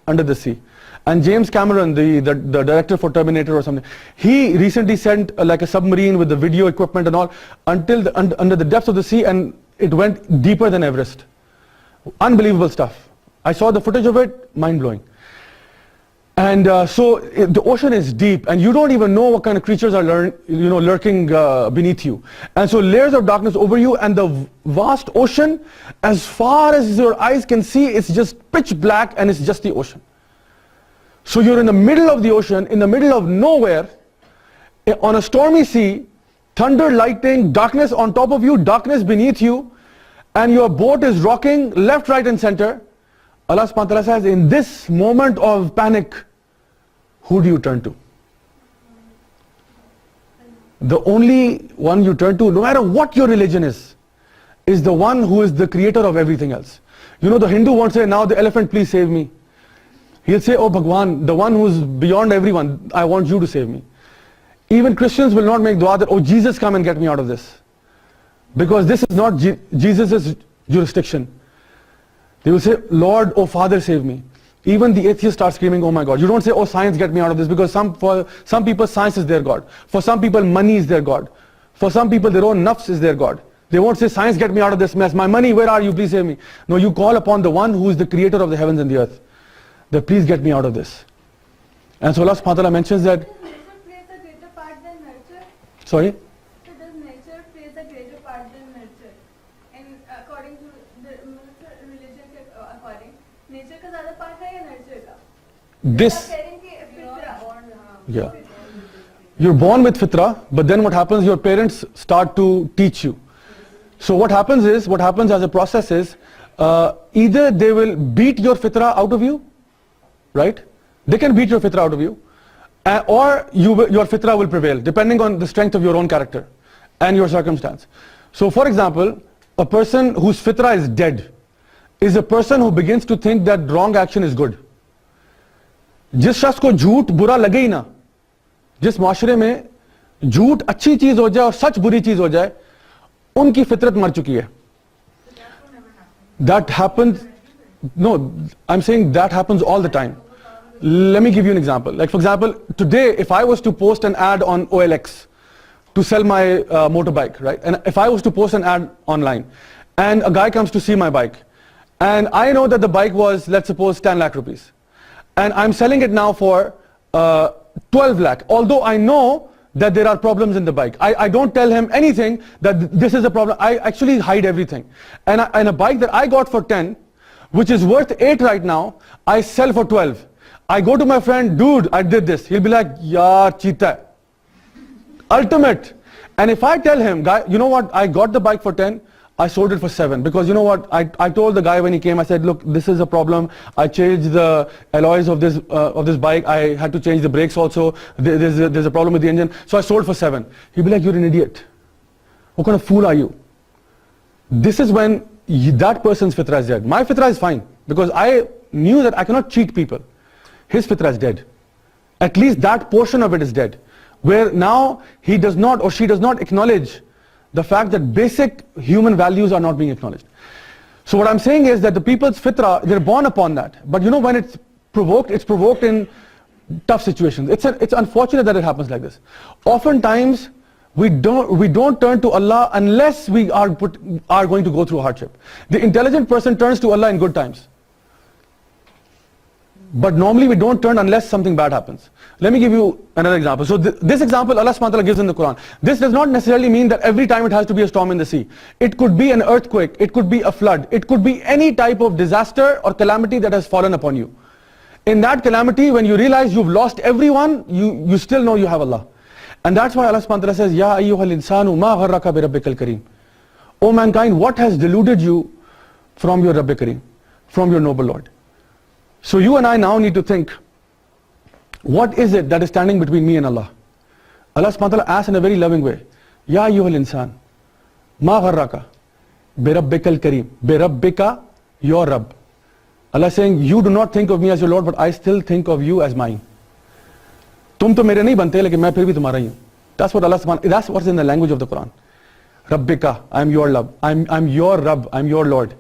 under the sea. And James Cameron, the director for Terminator or something, he recently sent like a submarine with the video equipment and all under the depths of the sea, and it went deeper than Everest. Unbelievable stuff. I saw the footage of it, mind-blowing. And the ocean is deep, and you don't even know what kind of creatures are lurking beneath you. And so layers of darkness over you, and the vast ocean, as far as your eyes can see, it's just pitch black, and it's just the ocean. So you're in the middle of the ocean, in the middle of nowhere, on a stormy sea, thunder, lightning, darkness on top of you, darkness beneath you, and your boat is rocking left, right and center. Allah subhanahu wa ta'ala says, in this moment of panic, who do you turn to? The only one you turn to, no matter what your religion is the one who is the creator of everything else. You know, the Hindu won't say, now the elephant, please save me. He'll say, oh Bhagwan, the one who's beyond everyone, I want you to save me. Even Christians will not make dua that, oh Jesus, come and get me out of this. Because this is not Jesus' jurisdiction. They will say, Lord, oh Father, save me. Even the atheists start screaming, oh my God. You don't say, oh science, get me out of this, because for some people science is their God. For some people money is their God. For some people their own nafs is their God. They won't say, science, get me out of this mess. My money, where are you? Please save me. No, you call upon the one who is the creator of the heavens and the earth. That please get me out of this. And so Allah subhanahu wa ta'ala mentions that. Does nature plays a greater part than nurture? Sorry? So does nature plays a greater part than nurture? And according to the religion के according, nature का ज़्यादा part है या nurture का? This. आप कह रहे हैं कि फितरा. Yeah. You're born with fitra, but then what happens, your parents start to teach you. So what happens as a process is, either they will beat your fitra out of you, right? They can beat your fitra out of you, or your fitra will prevail, depending on the strength of your own character and your circumstance. So for example, a person whose fitra is dead is a person who begins to think that wrong action is good. जिस शख्स को झूठ बुरा लगे ही ना, जिस माशरे में झूठ अच्छी चीज हो जाए और सच बुरी चीज हो जाए, उनकी फितरत मर चुकी है. That happens, no, I'm saying that happens all the time. Let me give you an example. Like for example, today if I was to post an ad on OLX to sell my motorbike, right? And if I was to post an ad online and a guy comes to see my bike, and I know that the bike was, let's suppose, 10 lakh rupees, and I'm selling it now for 12 lakh, although I know that there are problems in the bike. I don't tell him anything that this is a problem. I actually hide everything. And a bike that I got for 10, which is worth 8 right now, I sell for 12. I go to my friend, dude, I did this. He'll be like, yaar, cheetah. Ultimate. And if I tell him, guy, you know what, I got the bike for 10, I sold it for 7. Because you know what, I told the guy when he came, I said, look, this is a problem. I changed the alloys of this bike. I had to change the brakes also. There's a problem with the engine. So I sold for 7. He'll be like, you're an idiot. What kind of fool are you? This is when that person's fitra is dead. My fitra is fine. Because I knew that I cannot cheat people. His fitra is dead. At least that portion of it is dead. Where now he does not or she does not acknowledge the fact that basic human values are not being acknowledged. So what I'm saying is that the people's fitra, they're born upon that. But you know, when it's provoked in tough situations. It's unfortunate that it happens like this. Oftentimes, we don't turn to Allah unless we are going to go through hardship. The intelligent person turns to Allah in good times. But normally we don't turn unless something bad happens. Let me give you another example. So this example Allah subhanahu wa ta'ala gives in the Quran. This does not necessarily mean that every time it has to be a storm in the sea. It could be an earthquake, it could be a flood, it could be any type of disaster or calamity that has fallen upon you. In that calamity, when you realize you've lost everyone, you still know you have Allah. And that's why Allah subhanahu wa ta'ala says, Ya ayyuhal insanu ma gharraka bi rabbikal kareem. O mankind, what has deluded you from your Rabb Kareem, from your noble Lord. So you and I now need to think, what is it that is standing between me and Allah? Allah subhanahu wa ta'ala asks in a very loving way, Ya ayyuhal insan, ma gharraka, bi rabbikal kareem, bi rabbika, your Rabb. Allah is saying, you do not think of me as your Lord, but I still think of you as mine. तुम तो मेरे नहीं बनते, लेकिन मैं फिर भी तुम्हारा ही हूँ. That's what Allah subhanahu, that's what's in the language of the Quran. Rabbika, I'm your Rabb, I'm your Rabb, I'm your Lord.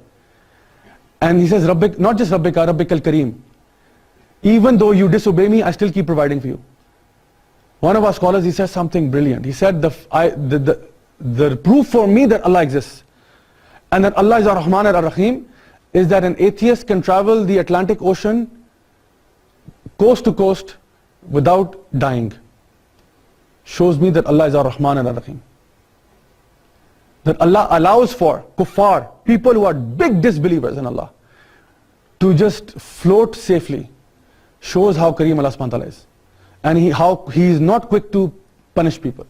And he says, Rabbik, not just Rabbika, Rabbikal Kareem. Even though you disobey me, I still keep providing for you. One of our scholars, he says something brilliant. He said, the proof for me that Allah exists and that Allah is Ar-Rahman and Ar-Rahim is that an atheist can travel the Atlantic Ocean coast to coast without dying. Shows me that Allah is Ar-Rahman and Ar-Rahim. That Allah allows for kuffar, people who are big disbelievers in Allah, to just float safely. Shows how Kareem Allah subhanahu wa ta'ala is. And how he is not quick to punish people.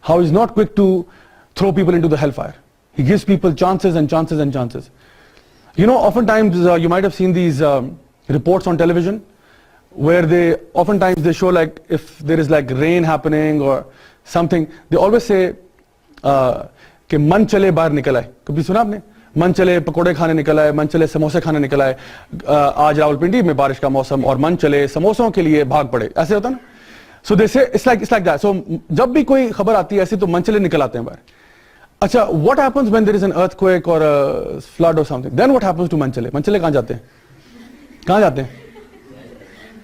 How he is not quick to throw people into the hellfire. He gives people chances and chances and chances. You know, oftentimes you might have seen these reports on television where oftentimes they show like if there is like rain happening or something, they always say कि मन चले बाहर निकल आए. कभी सुना आपने? मन चले पकोड़े खाने निकल आए, मन चले समोसे खाने निकल आए, आज रावलपिंडी में बारिश का मौसम और मन चले समोसों के लिए भाग पड़े. ऐसे होता ना? So they say it's like that. So जब भी कोई खबर आती है ऐसी तो मन चले निकल आते हैं बाहर. अच्छा, what happens when there is an earthquake or a flood or something? Then what happens to मन चले? मन चले कहाँ जाते हैं? कहाँ जाते हैं?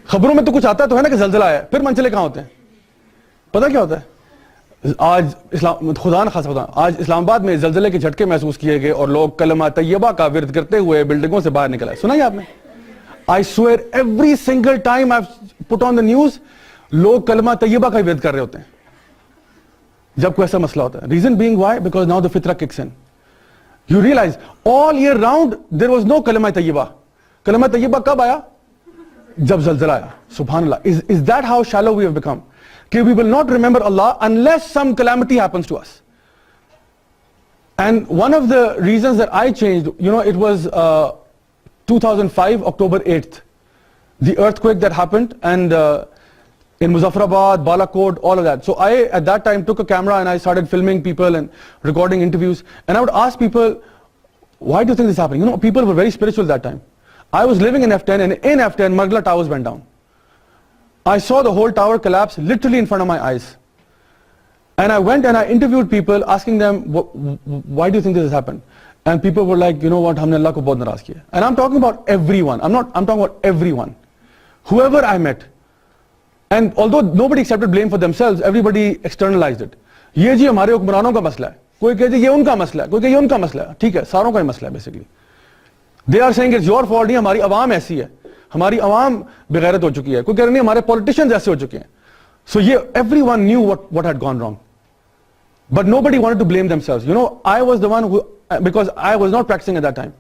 खबरों में तो कुछ आता है तो है ना कि ज़लज़ला आया, फिर मन चले कहाँ होते हैं? पता क्या होता है? आज खुदा न खासा आज इस्लामाबाद में ज़लज़ले के झटके महसूस किए गए और लोग कलमा तैयबा का विर्द करते हुए बिल्डिंगों से बाहर निकला. सुना है आपने? I swear every single time I've put on the news, लोग कलमा तैयबा का विर्द कर रहे होते हैं जब कोई ऐसा मसला होता है. Reason being why? Because now the fitra kicks in. You realize all year round there was no कलमा तैयबा. कलमा तैयबा कब आया? जब ज़लज़ला आया. Subhanallah. Is that how shallow we have become? Okay, we will not remember Allah unless some calamity happens to us. And one of the reasons that I changed, you know, it was 2005, October 8th. The earthquake that happened and in Muzaffarabad, Balakot, all of that. So I, at that time, took a camera and I started filming people and recording interviews. And I would ask people, why do you think this is happening? You know, people were very spiritual that time. I was living in F10 and in F10, Margla Towers went down. I saw the whole tower collapse literally in front of my eyes. And I went and I interviewed people asking them, why do you think this has happened? And people were like, you know what, humne Allah ko bahut naraz kiya. And I'm talking about everyone. I'm talking about everyone. Whoever I met. And although nobody accepted blame for themselves, everybody externalized it. ये जी हमारे हुक्मरानों का मसला है. कोई कहते ये उनका मसला है, कोई कहते ये उनका मसला है. ठीक है, सारों का ही मसला है basically. They are saying it's your fault नहीं, हमारी आवाम ऐसी है. हमारी आवाम बेगैरत हो चुकी है. कोई कह रहे नहीं हमारे politicians ऐसे हो चुके हैं. So everyone knew what had gone wrong. But nobody wanted to blame themselves. You know, I was the one who, because I was not practicing at that time,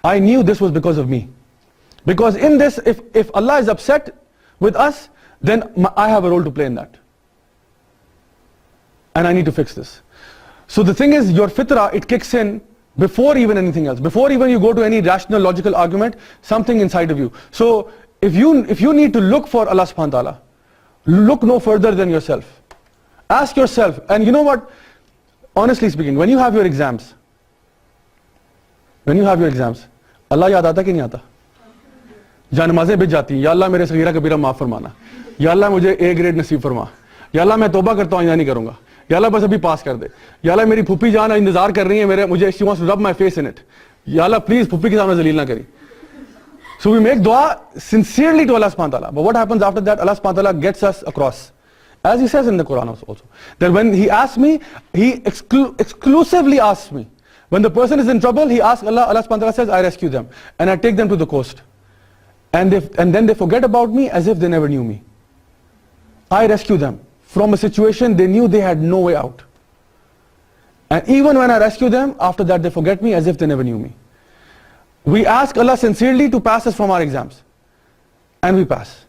I knew this was because of me. Because in this, if Allah is upset with us, then I have a role to play in that. And I need to fix this. So the thing is, your fitrah, it kicks in before even anything else. Before even you go to any rational, logical argument, something inside of you. So if you need to look for Allah subhanahu wa ta'ala, look no further than yourself. Ask yourself, and you know what, honestly speaking, when you have your exams, Allah yaad aata ki nahi aata? जहाँ नमाज़ें बिछ जाती हैं, या अल्लाह मेरे सगीरा कबीरा माफ़ फरमाना, या अल्लाह मुझे A grade नसीब फरमा, या अल्लाह मैं तौबा करता हूँ, या नहीं करूँगा, या अल्लाह बस अभी पास कर दे, या अल्लाह मेरी फूफी जान इंतजार कर रही है मेरे, मुझे she wants to rub my face in it, या अल्लाह प्लीज फूफी के सामने जलील ना करी. So we make dua sincerely to Allah subhanahu wa ta'ala. But what happens after that? Allah subhanahu wa ta'ala gets us across. As he says in the Quran also, that when he asks me, he exclusively asks me. When the person is in trouble, he asks Allah, Allah subhanahu wa ta'ala says, I rescue them. And I take them to the coast. And then they forget about me as if they never knew me. I rescue them from a situation they knew they had no way out. And even when I rescue them, after that they forget me as if they never knew me. We ask Allah sincerely to pass us from our exams. And we pass.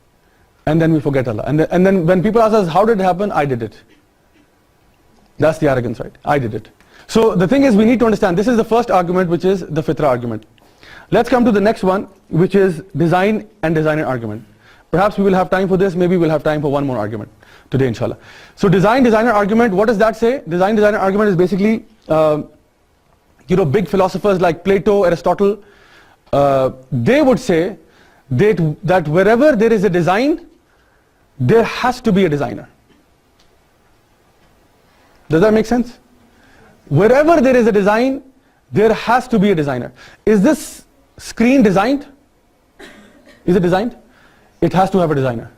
And then we forget Allah. And then when people ask us, how did it happen? I did it. That's the arrogance, right? I did it. So the thing is, we need to understand, this is the first argument, which is the fitra argument. Let's come to the next one, which is design and designer argument. Perhaps we will have time for this, maybe we'll have time for one more argument today, inshallah. So designer argument, what does that say? Designer argument is basically, big philosophers like Plato, Aristotle, they would say that wherever there is a design, there has to be a designer. Does that make sense? Wherever there is a design, there has to be a designer. Is this screen designed? Is it designed? It has to have a designer.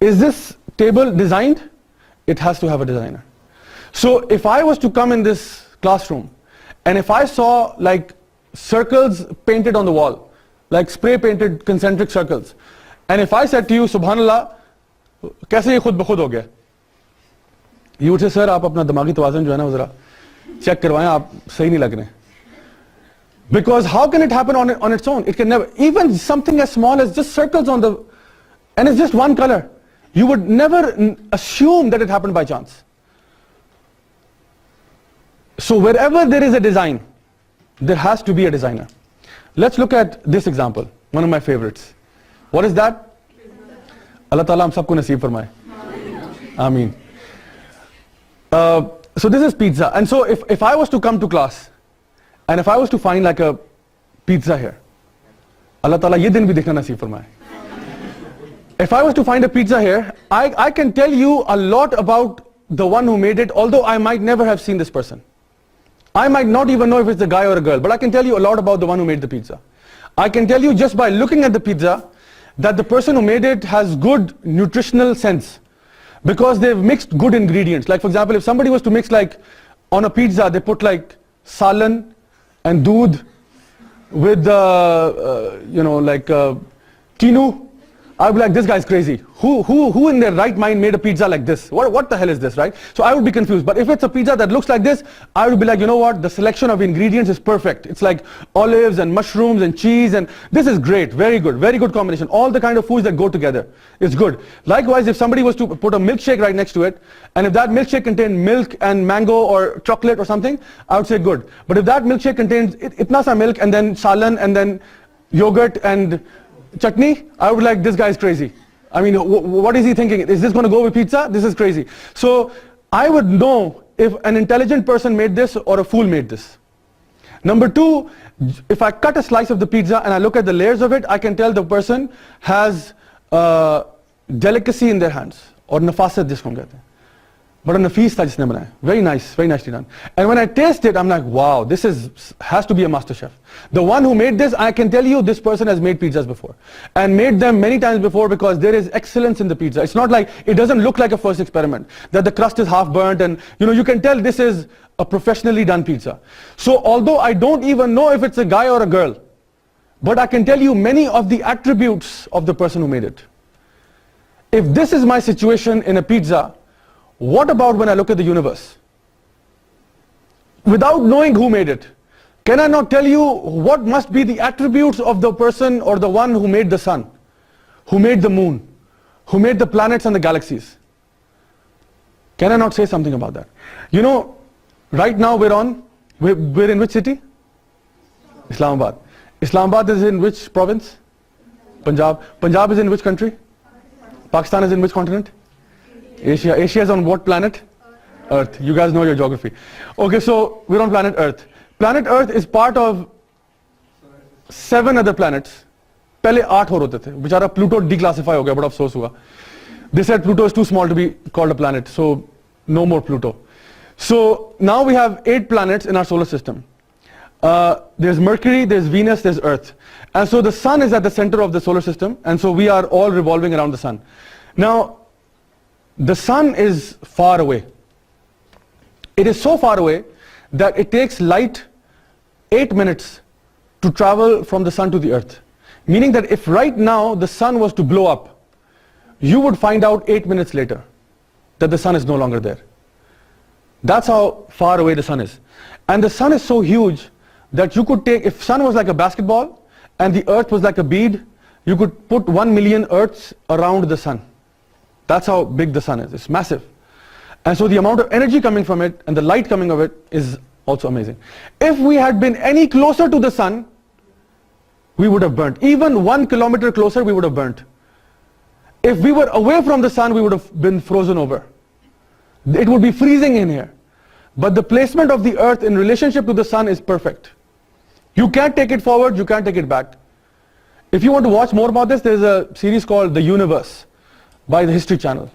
Is this table designed? It has to have a designer. So if I was to come in this classroom and if I saw like circles painted on the wall, like spray painted concentric circles, and if I said to you, Subhanallah, kaise ye khud bakhud ho gaya? You would say, sir, aap apna dimagi tawazun jo hai na wo zara check karwaएं, आप सही नहीं लग रहे. Because how can it happen on its own? It can never. Even something as small as just circles on the, and it's just one color. You would never assume that it happened by chance. So wherever there is a design, there has to be a designer. Let's look at this example, one of my favorites. What is that? Allah Ta'ala hum sabko naseeb farmaye. Ameen. So this is pizza, and so if I was to come to class and if I was to find like a pizza here, Allah Ta'ala ye din bhi dekhna naseeb farmaye. If I was to find a pizza here, I can tell you a lot about the one who made it, although I might never have seen this person. I might not even know if it's a guy or a girl, but I can tell you a lot about the one who made the pizza. I can tell you just by looking at the pizza that the person who made it has good nutritional sense, because they've mixed good ingredients. Like for example, if somebody was to mix like on a pizza, they put like salan and doodh with tinu, I'd be like, this guy's crazy. Who in their right mind made a pizza like this? What the hell is this, right? So I would be confused. But if it's a pizza that looks like this, I would be like, you know what? The selection of ingredients is perfect. It's like olives and mushrooms and cheese, and this is great. Very good combination. All the kind of foods that go together. It's good. Likewise, if somebody was to put a milkshake right next to it, and if that milkshake contained milk and mango or chocolate or something, I would say good. But if that milkshake contains itna sa milk and then salan and then yogurt and chutney, I would be like, this guy is crazy. I mean, what is he thinking? Is this going to go with pizza? This is crazy. So I would know if an intelligent person made this or a fool made this. Number two, if I cut a slice of the pizza and I look at the layers of it, I can tell the person has delicacy in their hands, or nafasat jisko kehte hain. But a nafis tha jisne banaya. Very nice, very nicely done. And when I taste it, I'm like, wow, this has to be a master chef. The one who made this, I can tell you this person has made pizzas before. And made them many times before, because there is excellence in the pizza. It's not like, it doesn't look like a first experiment, that the crust is half burnt and you can tell this is a professionally done pizza. So although I don't even know if it's a guy or a girl, but I can tell you many of the attributes of the person who made it. If this is my situation in a pizza, what about when I look at the universe? Without knowing who made it, can I not tell you what must be the attributes of the person or the one who made the sun, who made the moon, who made the planets and the galaxies? Can I not say something about that? Right now we're in which city? Islamabad. Islamabad is in which province? Punjab. Punjab is in which country? Pakistan is in which continent? Asia. Asia is on what planet? Earth. You guys know your geography. Okay, so we're on planet Earth. Planet Earth is part of 7 other planets. पहले 8 और होते थे. बेचारा Pluto declassify हो गया, बड़ा अफसोस हुआ. They said Pluto is too small to be called a planet, so no more Pluto. So now we have 8 planets in our solar system. There's Mercury, there's Venus, there's Earth. And so the sun is at the center of the solar system, and so we are all revolving around the sun. Now, the sun is far away. It is so far away that it takes light 8 minutes to travel from the sun to the earth. Meaning that if right now the sun was to blow up, you would find out 8 minutes later that the sun is no longer there. That's how far away the sun is. And the sun is so huge that you could take, if sun was like a basketball and the earth was like a bead, you could put 1 million earths around the sun. That's how big the sun is. It's massive. And so the amount of energy coming from it and the light coming of it is also amazing. If we had been any closer to the sun, we would have burnt. Even 1 kilometer closer, we would have burnt. If we were away from the sun, we would have been frozen over. It would be freezing in here. But the placement of the earth in relationship to the sun is perfect. You can't take it forward, you can't take it back. If you want to watch more about this, there's a series called The Universe by the History Channel.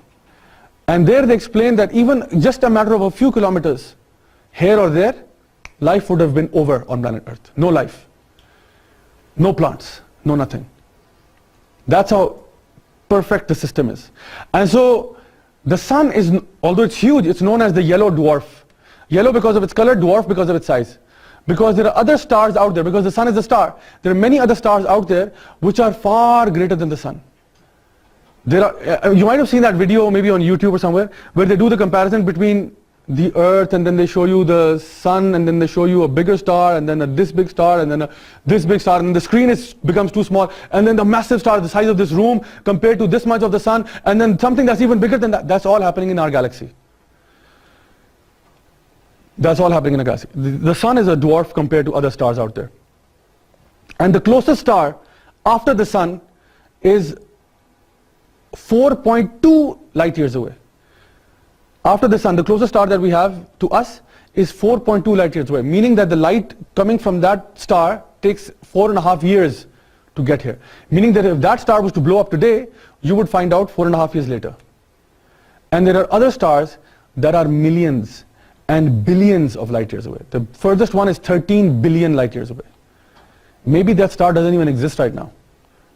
And there they explain that even just a matter of a few kilometers, here or there, life would have been over on planet Earth. No life. No plants, no nothing. That's how perfect the system is. And so the sun is, although it's huge, it's known as the yellow dwarf. Yellow because of its color, dwarf because of its size. Because there are other stars out there, because the sun is a star, there are many other stars out there which are far greater than the sun. There are, you might have seen that video maybe on YouTube or somewhere, where they do the comparison between the earth and then they show you the sun and then they show you a bigger star and then this big star and then this big star, and the screen becomes too small, and then the massive star the size of this room compared to this much of the sun, and then something that's even bigger than that. That's all happening in our galaxy. That's all happening in a galaxy. The sun is a dwarf compared to other stars out there. And the closest star after the sun is 4.2 light years away. After the sun, the closest star that we have to us is 4.2 light years away, meaning that the light coming from that star takes 4.5 years to get here. Meaning that if that star was to blow up today, you would find out 4.5 years later. And there are other stars that are millions and billions of light years away. The furthest one is 13 billion light years away. Maybe that star doesn't even exist right now.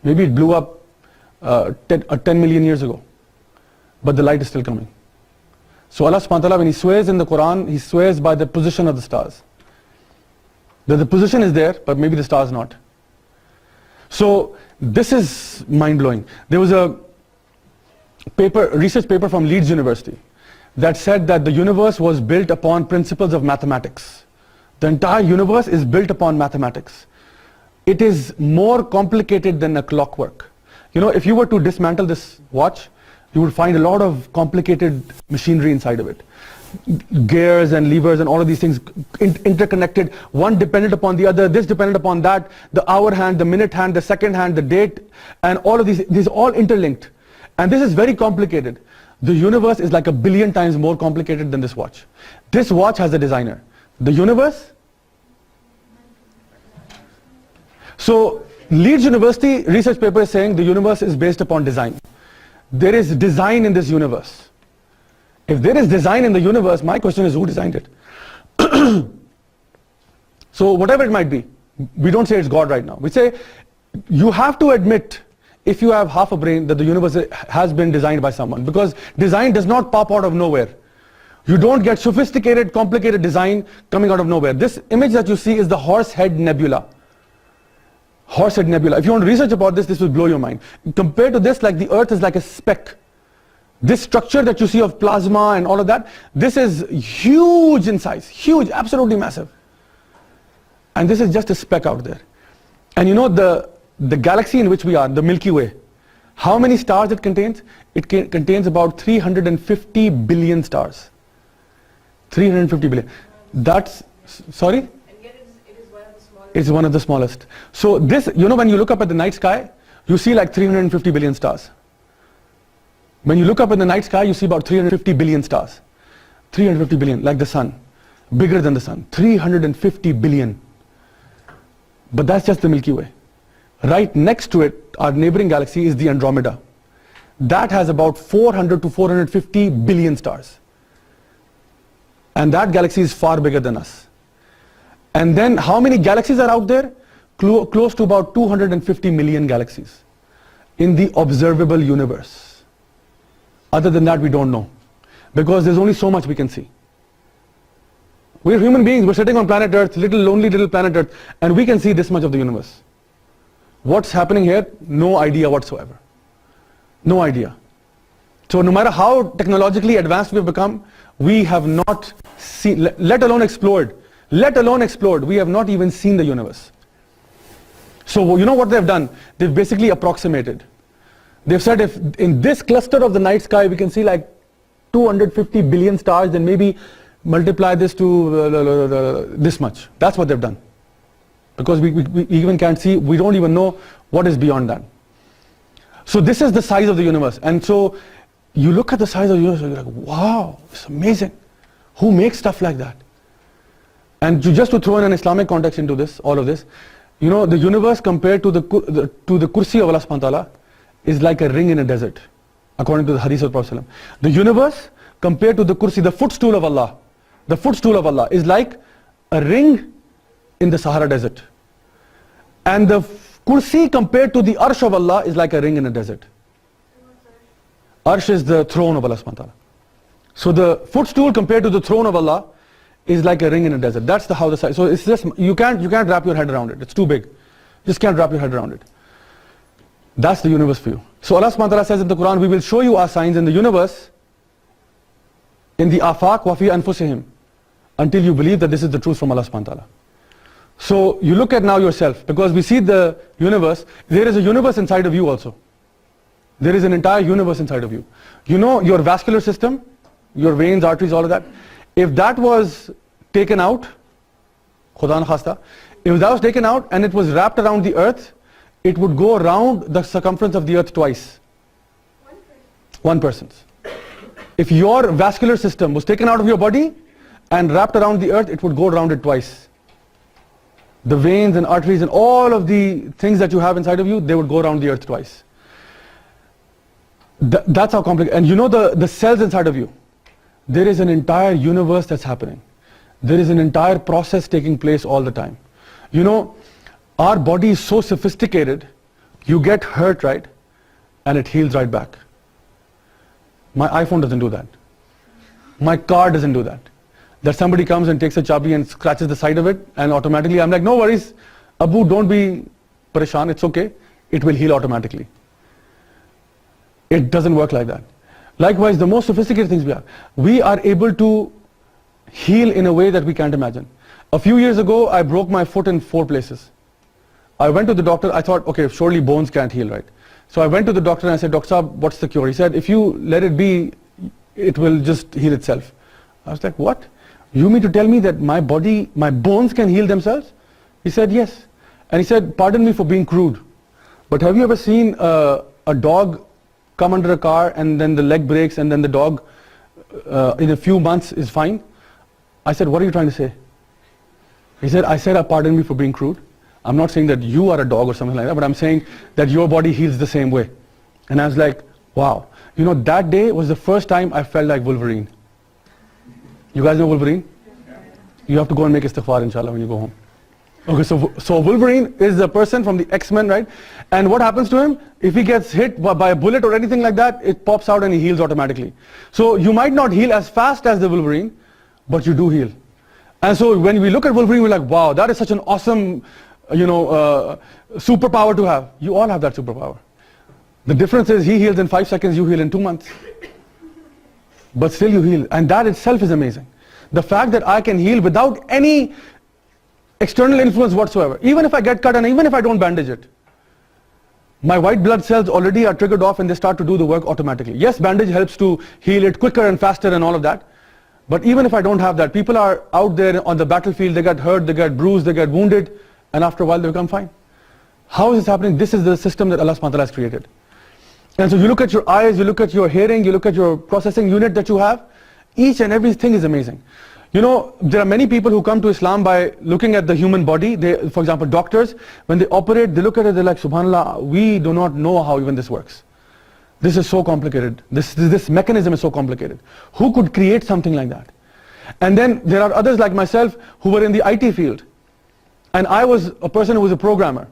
Maybe it blew up 10 million years ago. But the light is still coming. So Allah subhanahu wa ta'ala, when He swears in the Quran, He swears by the position of the stars. That the position is there, but maybe the star is not. So this is mind-blowing. There was a research paper from Leeds University that said that the universe was built upon principles of mathematics. The entire universe is built upon mathematics. It is more complicated than a clockwork. You know, if you were to dismantle this watch, you would find a lot of complicated machinery inside of it. Gears and levers and all of these things interconnected, one dependent upon the other, this dependent upon that, the hour hand, the minute hand, the second hand, the date, and all of these all interlinked. And this is very complicated. The universe is like 1 billion times more complicated than this watch. This watch has a designer. The universe? So Leeds University research paper is saying the universe is based upon design. There is design in this universe. If there is design in the universe, my question is, who designed it? So whatever it might be, we don't say it's God right now. We say you have to admit, if you have half a brain, that the universe has been designed by someone, because design does not pop out of nowhere. You don't get sophisticated, complicated design coming out of nowhere. This image that you see is the Horsehead Nebula. Horsehead Nebula. If you want to research about this, this will blow your mind. Compared to this, like the Earth is like a speck. This structure that you see of plasma and all of that, this is huge in size, huge, absolutely massive. And this is just a speck out there. And you know the galaxy in which we are, the Milky Way, how many stars it contains? It contains about 350 billion stars. 350 billion. That's, sorry? It's one of the smallest. So this, you know, when you look up at the night sky, you see like 350 billion stars. When you look up in the night sky, you see about 350 billion stars. 350 billion, like the sun. Bigger than the sun. 350 billion. But that's just the Milky Way. Right next to it, our neighboring galaxy is the Andromeda. That has about 400 to 450 billion stars. And that galaxy is far bigger than us. And then how many galaxies are out there? Close to about 250 million galaxies in the observable universe. Other than that, we don't know, because there's only so much we can see. We're human beings, we're sitting on planet Earth, lonely little planet Earth, and we can see this much of the universe. What's happening here? No idea whatsoever. No idea. So no matter how technologically advanced we've become, we have not seen, let alone explored, we have not even seen the universe. So you know what they've done? They've basically approximated. They've said if in this cluster of the night sky we can see like 250 billion stars, then maybe multiply this to this much. That's what they've done. Because we even can't see, we don't even know what is beyond that. So this is the size of the universe. And so you look at the size of the universe and you're like, wow, it's amazing. Who makes stuff like that? And just to throw in an Islamic context into this, all of this, you know, the universe compared to the kursi of Allah subhanahu wa ta'ala is like a ring in a desert, according to the hadith of the Prophet. The universe compared to the kursi, the footstool of Allah is like a ring in the Sahara desert. And the kursi compared to the arsh of Allah is like a ring in a desert. Arsh is the throne of Allah subhanahu wa ta'ala. So the footstool compared to the throne of Allah is like a ring in a desert. That's how the size. So it's just, you can't wrap your head around it. It's too big. Just can't wrap your head around it. That's the universe for you. So Allah subhanahu wa ta'ala says in the Quran, we will show you our signs in the universe, in the afaq wa fi anfusihim, until you believe that this is the truth from Allah subhanahu wa ta'ala. So you look at now yourself, because we see the universe, there is a universe inside of you also. There is an entire universe inside of you. You know your vascular system, your veins, arteries, all of that. If that was taken out, Khuda na khasta, if that was taken out and it was wrapped around the earth, it would go around the circumference of the earth twice. One person's. If your vascular system was taken out of your body and wrapped around the earth, it would go around it twice. The veins and arteries and all of the things that you have inside of you, they would go around the earth twice. That's how complicated. And you know the cells inside of you. There is an entire universe that's happening. There is an entire process taking place all the time. You know, our body is so sophisticated, you get hurt, right? And it heals right back. My iPhone doesn't do that. My car doesn't do that. That somebody comes and takes a chabi and scratches the side of it, and automatically I'm like, no worries, Abu, don't be pareshan, it's okay. It will heal automatically. It doesn't work like that. Likewise, the most sophisticated things we are able to heal in a way that we can't imagine. A few years ago, I broke my foot in 4 places. I went to the doctor, I thought, okay, surely bones can't heal, right? So I went to the doctor and I said, Dr. Saab, what's the cure? He said, if you let it be, it will just heal itself. I was like, what? You mean to tell me that my body, my bones can heal themselves? He said, yes. And he said, pardon me for being crude, but have you ever seen a dog come under a car and then the leg breaks and then the dog in a few months is fine? I said, what are you trying to say? He said, pardon me for being crude. I'm not saying that you are a dog or something like that, but I'm saying that your body heals the same way. And I was like, wow. You know, that day was the first time I felt like Wolverine. You guys know Wolverine? You have to go and make istighfar, inshallah, when you go home. Okay, so Wolverine is the person from the X-Men, right? And what happens to him? If he gets hit by a bullet or anything like that, it pops out and he heals automatically. So you might not heal as fast as the Wolverine, but you do heal. And so when we look at Wolverine, we're like, wow, that is such an awesome, superpower to have. You all have that superpower. The difference is he heals in 5 seconds, you heal in 2 months. But still you heal. And that itself is amazing. The fact that I can heal without any external influence whatsoever. Even if I get cut and even if I don't bandage it, my white blood cells already are triggered off and they start to do the work automatically. Yes, bandage helps to heal it quicker and faster and all of that. But even if I don't have that, people are out there on the battlefield, they get hurt, they get bruised, they get wounded, and after a while they become fine. How is this happening? This is the system that Allah subhanahu wa ta'ala has created. And so you look at your eyes, you look at your hearing, you look at your processing unit that you have, each and everything is amazing. You know, there are many people who come to Islam by looking at the human body. They, for example, doctors, when they operate, they look at it, they're like, subhanallah, we do not know how even this works. This is so complicated. This mechanism is so complicated. Who could create something like that? And then there are others like myself who were in the IT field. And I was a person who was a programmer.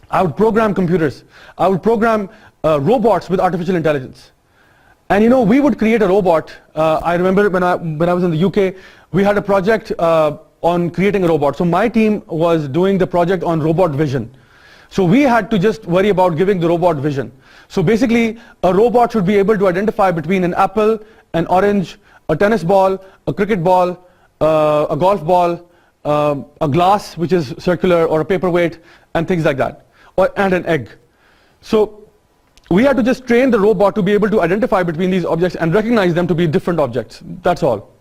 I would program computers. I would program robots with artificial intelligence. And you know, we would create a robot. I remember when I was in the UK, we had a project on creating a robot. So my team was doing the project on robot vision. So we had to just worry about giving the robot vision. So basically, a robot should be able to identify between an apple, an orange, a tennis ball, a cricket ball, a golf ball, a glass which is circular, or a paperweight, and things like that, and an egg. So we had to just train the robot to be able to identify between these objects and recognize them to be different objects. That's all.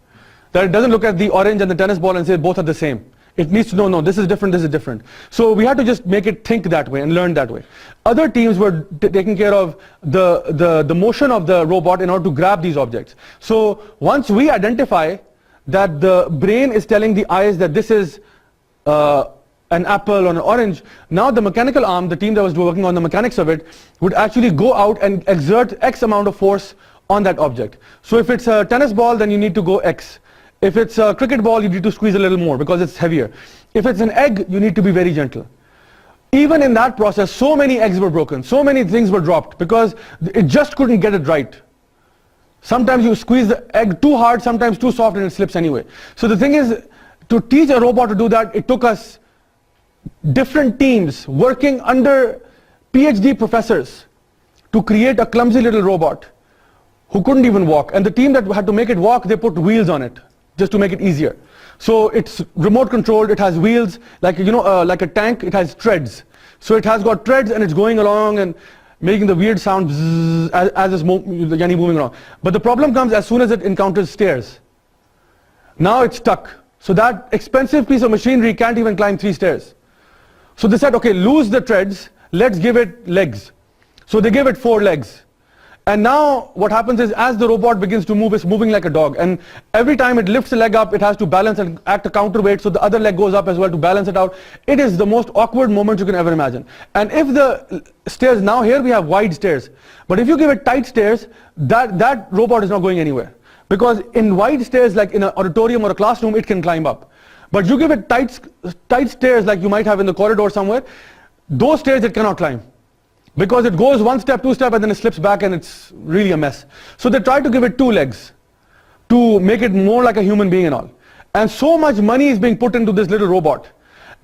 That it doesn't look at the orange and the tennis ball and say both are the same. It needs to know, no, this is different, this is different. So we had to just make it think that way and learn that way. Other teams were taking care of the motion of the robot in order to grab these objects. So once we identify that the brain is telling the eyes that this is an apple or an orange, now the mechanical arm, the team that was working on the mechanics of it, would actually go out and exert X amount of force on that object. So if it's a tennis ball, then you need to go X. If it's a cricket ball, you need to squeeze a little more because it's heavier. If it's an egg, you need to be very gentle. Even in that process, so many eggs were broken, so many things were dropped because it just couldn't get it right. Sometimes you squeeze the egg too hard, sometimes too soft, and it slips anyway. So the thing is, to teach a robot to do that, it took us different teams working under PhD professors to create a clumsy little robot who couldn't even walk. And the team that had to make it walk, they put wheels on it just to make it easier. So it's remote controlled, it has wheels, like like a tank, it has treads. So it has got treads and it's going along and making the weird sound bzzz, as it's moving around. But the problem comes as soon as it encounters stairs. Now it's stuck. So that expensive piece of machinery can't even climb 3 stairs. So they said, okay, lose the treads, let's give it legs. So they gave it 4 legs. And now what happens is, as the robot begins to move, it's moving like a dog. And every time it lifts a leg up, it has to balance and act a counterweight, so the other leg goes up as well to balance it out. It is the most awkward moment you can ever imagine. And if the stairs, now here we have wide stairs, but if you give it tight stairs, that robot is not going anywhere. Because in wide stairs, like in an auditorium or a classroom, it can climb up. But you give it tight stairs like you might have in the corridor somewhere, those stairs it cannot climb. Because it goes 1 step, 2 step, and then it slips back and it's really a mess. So they tried to give it 2 legs to make it more like a human being and all. And so much money is being put into this little robot.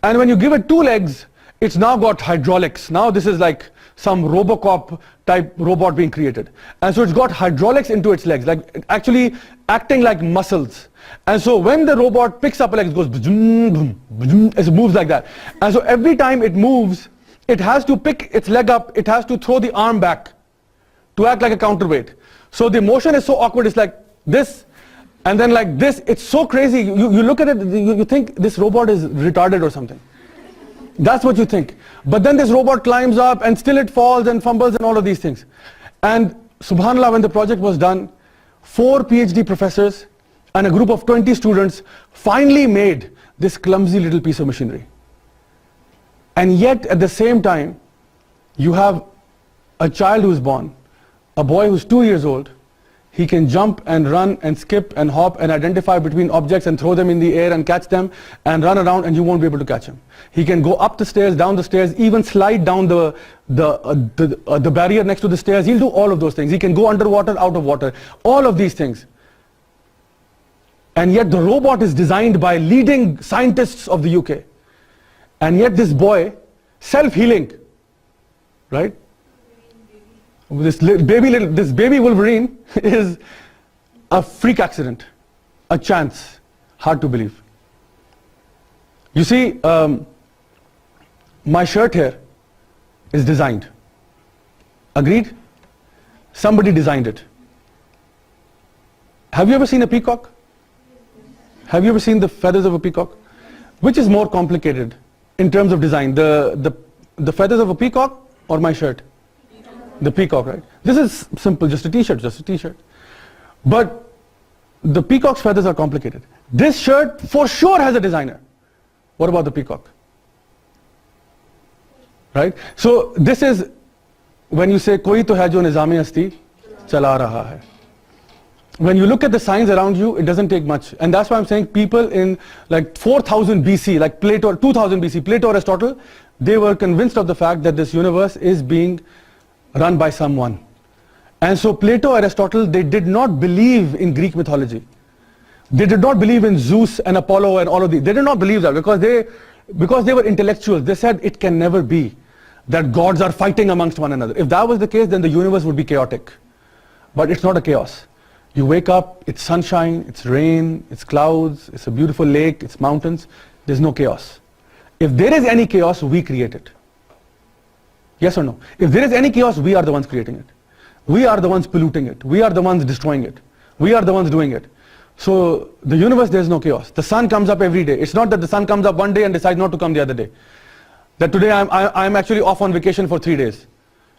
And when you give it 2 legs, it's now got hydraulics. Now this is like some Robocop type robot being created. And so it's got hydraulics into its legs, like actually acting like muscles. And so when the robot picks up a leg, it goes, it moves like that. And so every time it moves, it has to pick its leg up, it has to throw the arm back to act like a counterweight. So the motion is so awkward, it's like this, and then like this. It's so crazy. You look at it, you think this robot is retarded or something. That's what you think. But then this robot climbs up and still it falls and fumbles and all of these things. And subhanAllah, when the project was done, 4 PhD professors and a group of 20 students finally made this clumsy little piece of machinery. And yet at the same time, you have a child who is born, a boy who's 2 years old. He can jump and run and skip and hop and identify between objects and throw them in the air and catch them and run around, and you won't be able to catch him. He can go up the stairs, down the stairs, even slide down the barrier next to the stairs. He'll do all of those things. He can go underwater, out of water, all of these things. And yet the robot is designed by leading scientists of the UK. And yet this boy, self-healing, right? This baby Wolverine is a freak accident, a chance, hard to believe. You see, my shirt here is designed. Agreed? Somebody designed it. Have you ever seen a peacock? Have you ever seen the feathers of a peacock? Which is more complicated in terms of design, the feathers of a peacock or my shirt? The peacock, right? This is simple, just a t-shirt. But the peacock's feathers are complicated. This shirt for sure has a designer. What about the peacock? Right? So this is when you say koi to hai jo nizam-e asti chala raha hai. When you look at the signs around you, it doesn't take much. And that's why I'm saying people in like 4000 BC, like Plato, 2000 BC, Plato, Aristotle, they were convinced of the fact that this universe is being run by someone. And so Plato, Aristotle, they did not believe in Greek mythology. They did not believe in Zeus and Apollo and all of these. They did not believe that because they were intellectuals. They said it can never be that gods are fighting amongst one another. If that was the case, then the universe would be chaotic. But it's not a chaos. You wake up, it's sunshine, it's rain, it's clouds, it's a beautiful lake, it's mountains. There's no chaos. If there is any chaos, we create it. Yes or no? If there is any chaos, we are the ones creating it. We are the ones polluting it. We are the ones destroying it. We are the ones doing it. So the universe, there's no chaos. The sun comes up every day. It's not that the sun comes up one day and decides not to come the other day. That today I'm actually off on vacation for 3 days.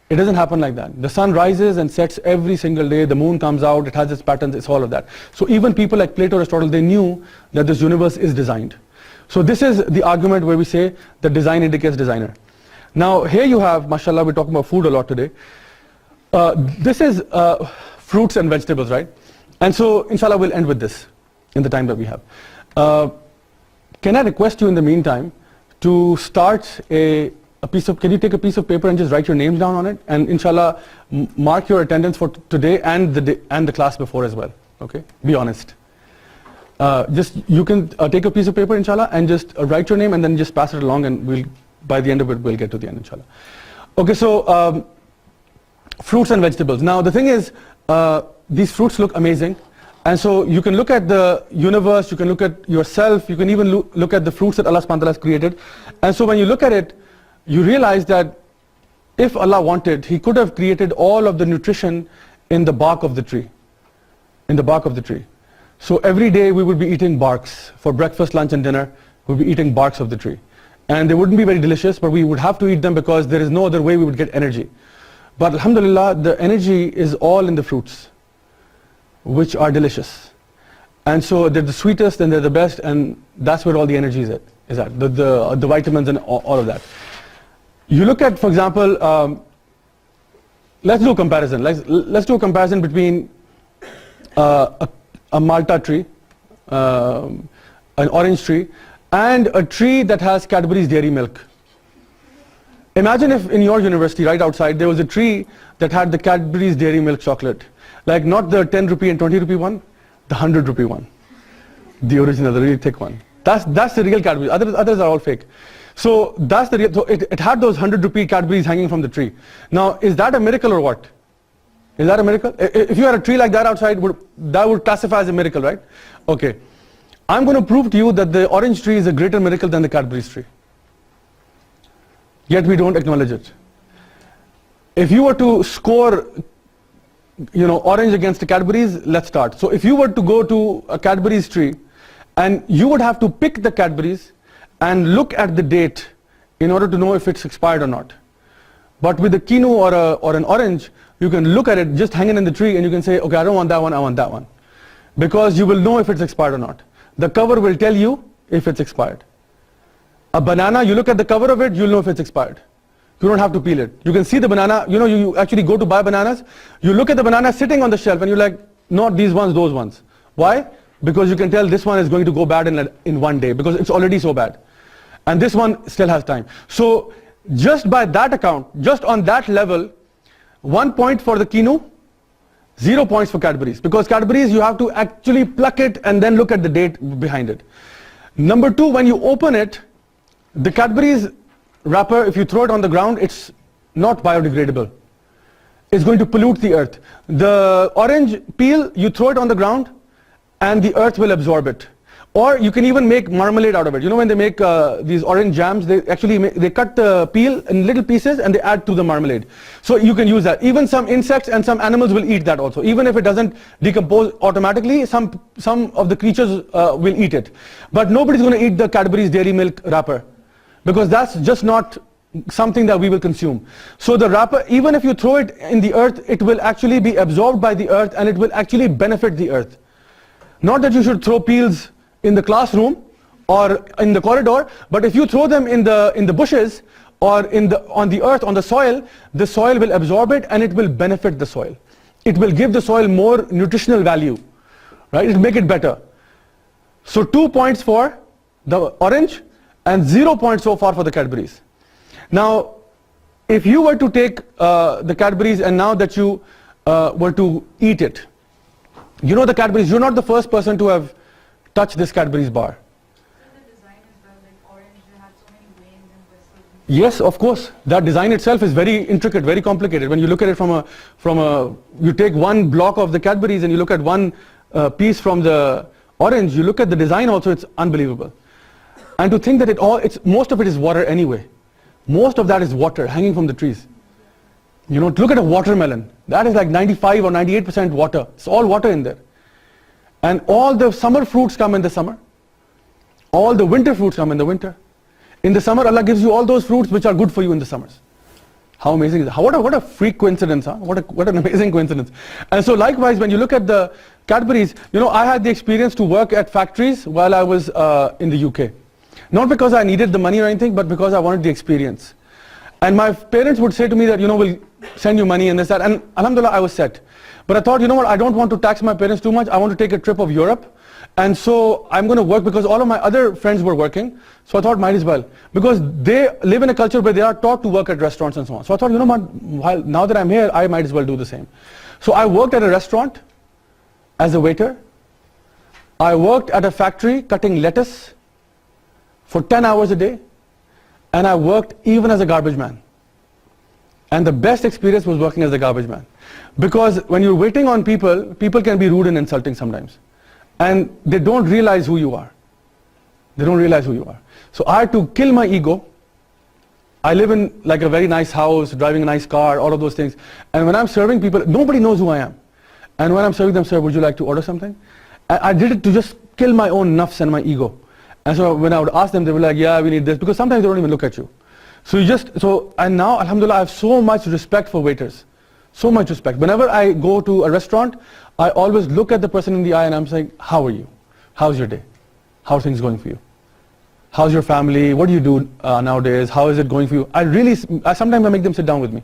It doesn't happen like that. The sun rises and sets every single day. The moon comes out. It has its patterns. It's all of that. So even people like Plato, Aristotle, they knew that this universe is designed. So this is the argument where we say that design indicates designer. Now here you have, mashallah, we're talking about food a lot today. This is fruits and vegetables, right? And so inshallah we'll end with this in the time that we have. Can I request you in the meantime to start a piece of, can you take a piece of paper and just write your names down on it, and inshallah mark your attendance for today and the class before as well. Okay, be honest. Just you can take a piece of paper inshallah and just write your name and then just pass it along, and we'll, by the end of it, we'll get to the end inshallah. Okay, so fruits and vegetables. Now the thing is, these fruits look amazing, and so you can look at the universe, you can look at yourself, you can even look at the fruits that Allah subhanahu wa ta'ala has created. And so when you look at it, you realize that if Allah wanted, He could have created all of the nutrition in the bark of the tree. In the bark of the tree. So every day we would be eating barks. For breakfast, lunch and dinner, we'd be eating barks of the tree. And they wouldn't be very delicious, but we would have to eat them because there is no other way we would get energy. But alhamdulillah, the energy is all in the fruits, which are delicious. And so they're the sweetest and they're the best, and that's where all the energy is at, the vitamins and all of that. You look at, for example, let's do a comparison. Let's do a comparison between a Malta tree, an orange tree, and a tree that has Cadbury's dairy milk. Imagine if in your university, right outside, there was a tree that had the Cadbury's dairy milk chocolate. Like not the 10 rupee and 20 rupee one, the 100 rupee one. The original, the really thick one. That's the real Cadbury. Others are all fake. So that's the real, so it had those 100 rupee Cadburys hanging from the tree. Now, is that a miracle or what? Is that a miracle? If you had a tree like that outside, that would classify as a miracle, right? Okay. I'm going to prove to you that the orange tree is a greater miracle than the Cadbury's tree. Yet we don't acknowledge it. If you were to score, orange against the Cadbury's, let's start. So if you were to go to a Cadbury's tree, and you would have to pick the Cadbury's and look at the date in order to know if it's expired or not. But with a Kinu or an orange, you can look at it just hanging in the tree and you can say, okay, I don't want that one, I want that one. Because you will know if it's expired or not. The cover will tell you if it's expired. A banana, you look at the cover of it, you'll know if it's expired. You don't have to peel it. You can see the banana, you actually go to buy bananas, you look at the banana sitting on the shelf and you're like, not these ones, those ones. Why? Because you can tell this one is going to go bad in 1 day because it's already so bad. And this one still has time. So just by that account, just on that level, 1 point for the Kinu, 0 points for Cadbury's. Because Cadbury's, you have to actually pluck it and then look at the date behind it. Number 2, when you open it, the Cadbury's wrapper, if you throw it on the ground, it's not biodegradable. It's going to pollute the earth. The orange peel, you throw it on the ground and the earth will absorb it. Or you can even make marmalade out of it. You know when they make these orange jams, they actually they cut the peel in little pieces and they add to the marmalade. So you can use that. Even some insects and some animals will eat that also. Even if it doesn't decompose automatically, some of the creatures will eat it. But nobody's going to eat the Cadbury's dairy milk wrapper, because that's just not something that we will consume. So the wrapper, even if you throw it in the earth, it will actually be absorbed by the earth and it will actually benefit the earth. Not that you should throw peels in the classroom or in the corridor, but if you throw them in the bushes or on the earth, on the soil will absorb it and it will benefit the soil. It will give the soil more nutritional value, right? It will make it better. So 2 points for the orange and 0 points so far for the Cadbury's. Now, if you were to take the Cadbury's and now that you were to eat it, the Cadbury's, you're not the first person to have touched this Cadbury's bar. The design as well, like orange, they have so many veins and whistles. Yes, of course. That design itself is very intricate, very complicated. When you look at it you take one block of the Cadbury's and you look at one piece from the orange, you look at the design also, it's unbelievable. And to think that most of it is water anyway. Most of that is water hanging from the trees. Look at a watermelon. That is like 95 or 98% water. It's all water in there. And all the summer fruits come in the summer. All the winter fruits come in the winter. In the summer, Allah gives you all those fruits which are good for you in the summers. How amazing is that? What a freak coincidence, huh? What an amazing coincidence. And so likewise, when you look at the Cadbury's, you know, I had the experience to work at factories while I was in the UK. Not because I needed the money or anything, but because I wanted the experience. And my parents would say to me that, you know, we'll send you money and this, that. And alhamdulillah, I was set. But I thought, you know what, I don't want to tax my parents too much. I want to take a trip of Europe. And so I'm going to work because all of my other friends were working. So I thought, might as well. Because they live in a culture where they are taught to work at restaurants and so on. So I thought, you know what, now that I'm here, I might as well do the same. So I worked at a restaurant as a waiter. I worked at a factory cutting lettuce for 10 hours a day. And I worked even as a garbage man. And the best experience was working as a garbage man. Because when you're waiting on people, people can be rude and insulting sometimes. And they don't realize who you are. They don't realize who you are. So I had to kill my ego. I live in like a very nice house, driving a nice car, all of those things. And when I'm serving people, nobody knows who I am. And when I'm serving them, sir, would you like to order something? I did it to just kill my own nafs and my ego. And so when I would ask them, they were like, yeah, we need this. Because sometimes they don't even look at you. And now, alhamdulillah, I have so much respect for waiters. So much respect. Whenever I go to a restaurant, I always look at the person in the eye and I'm saying, how are you? How's your day? How are things going for you? How's your family? What do you do nowadays? How is it going for you? Sometimes I make them sit down with me.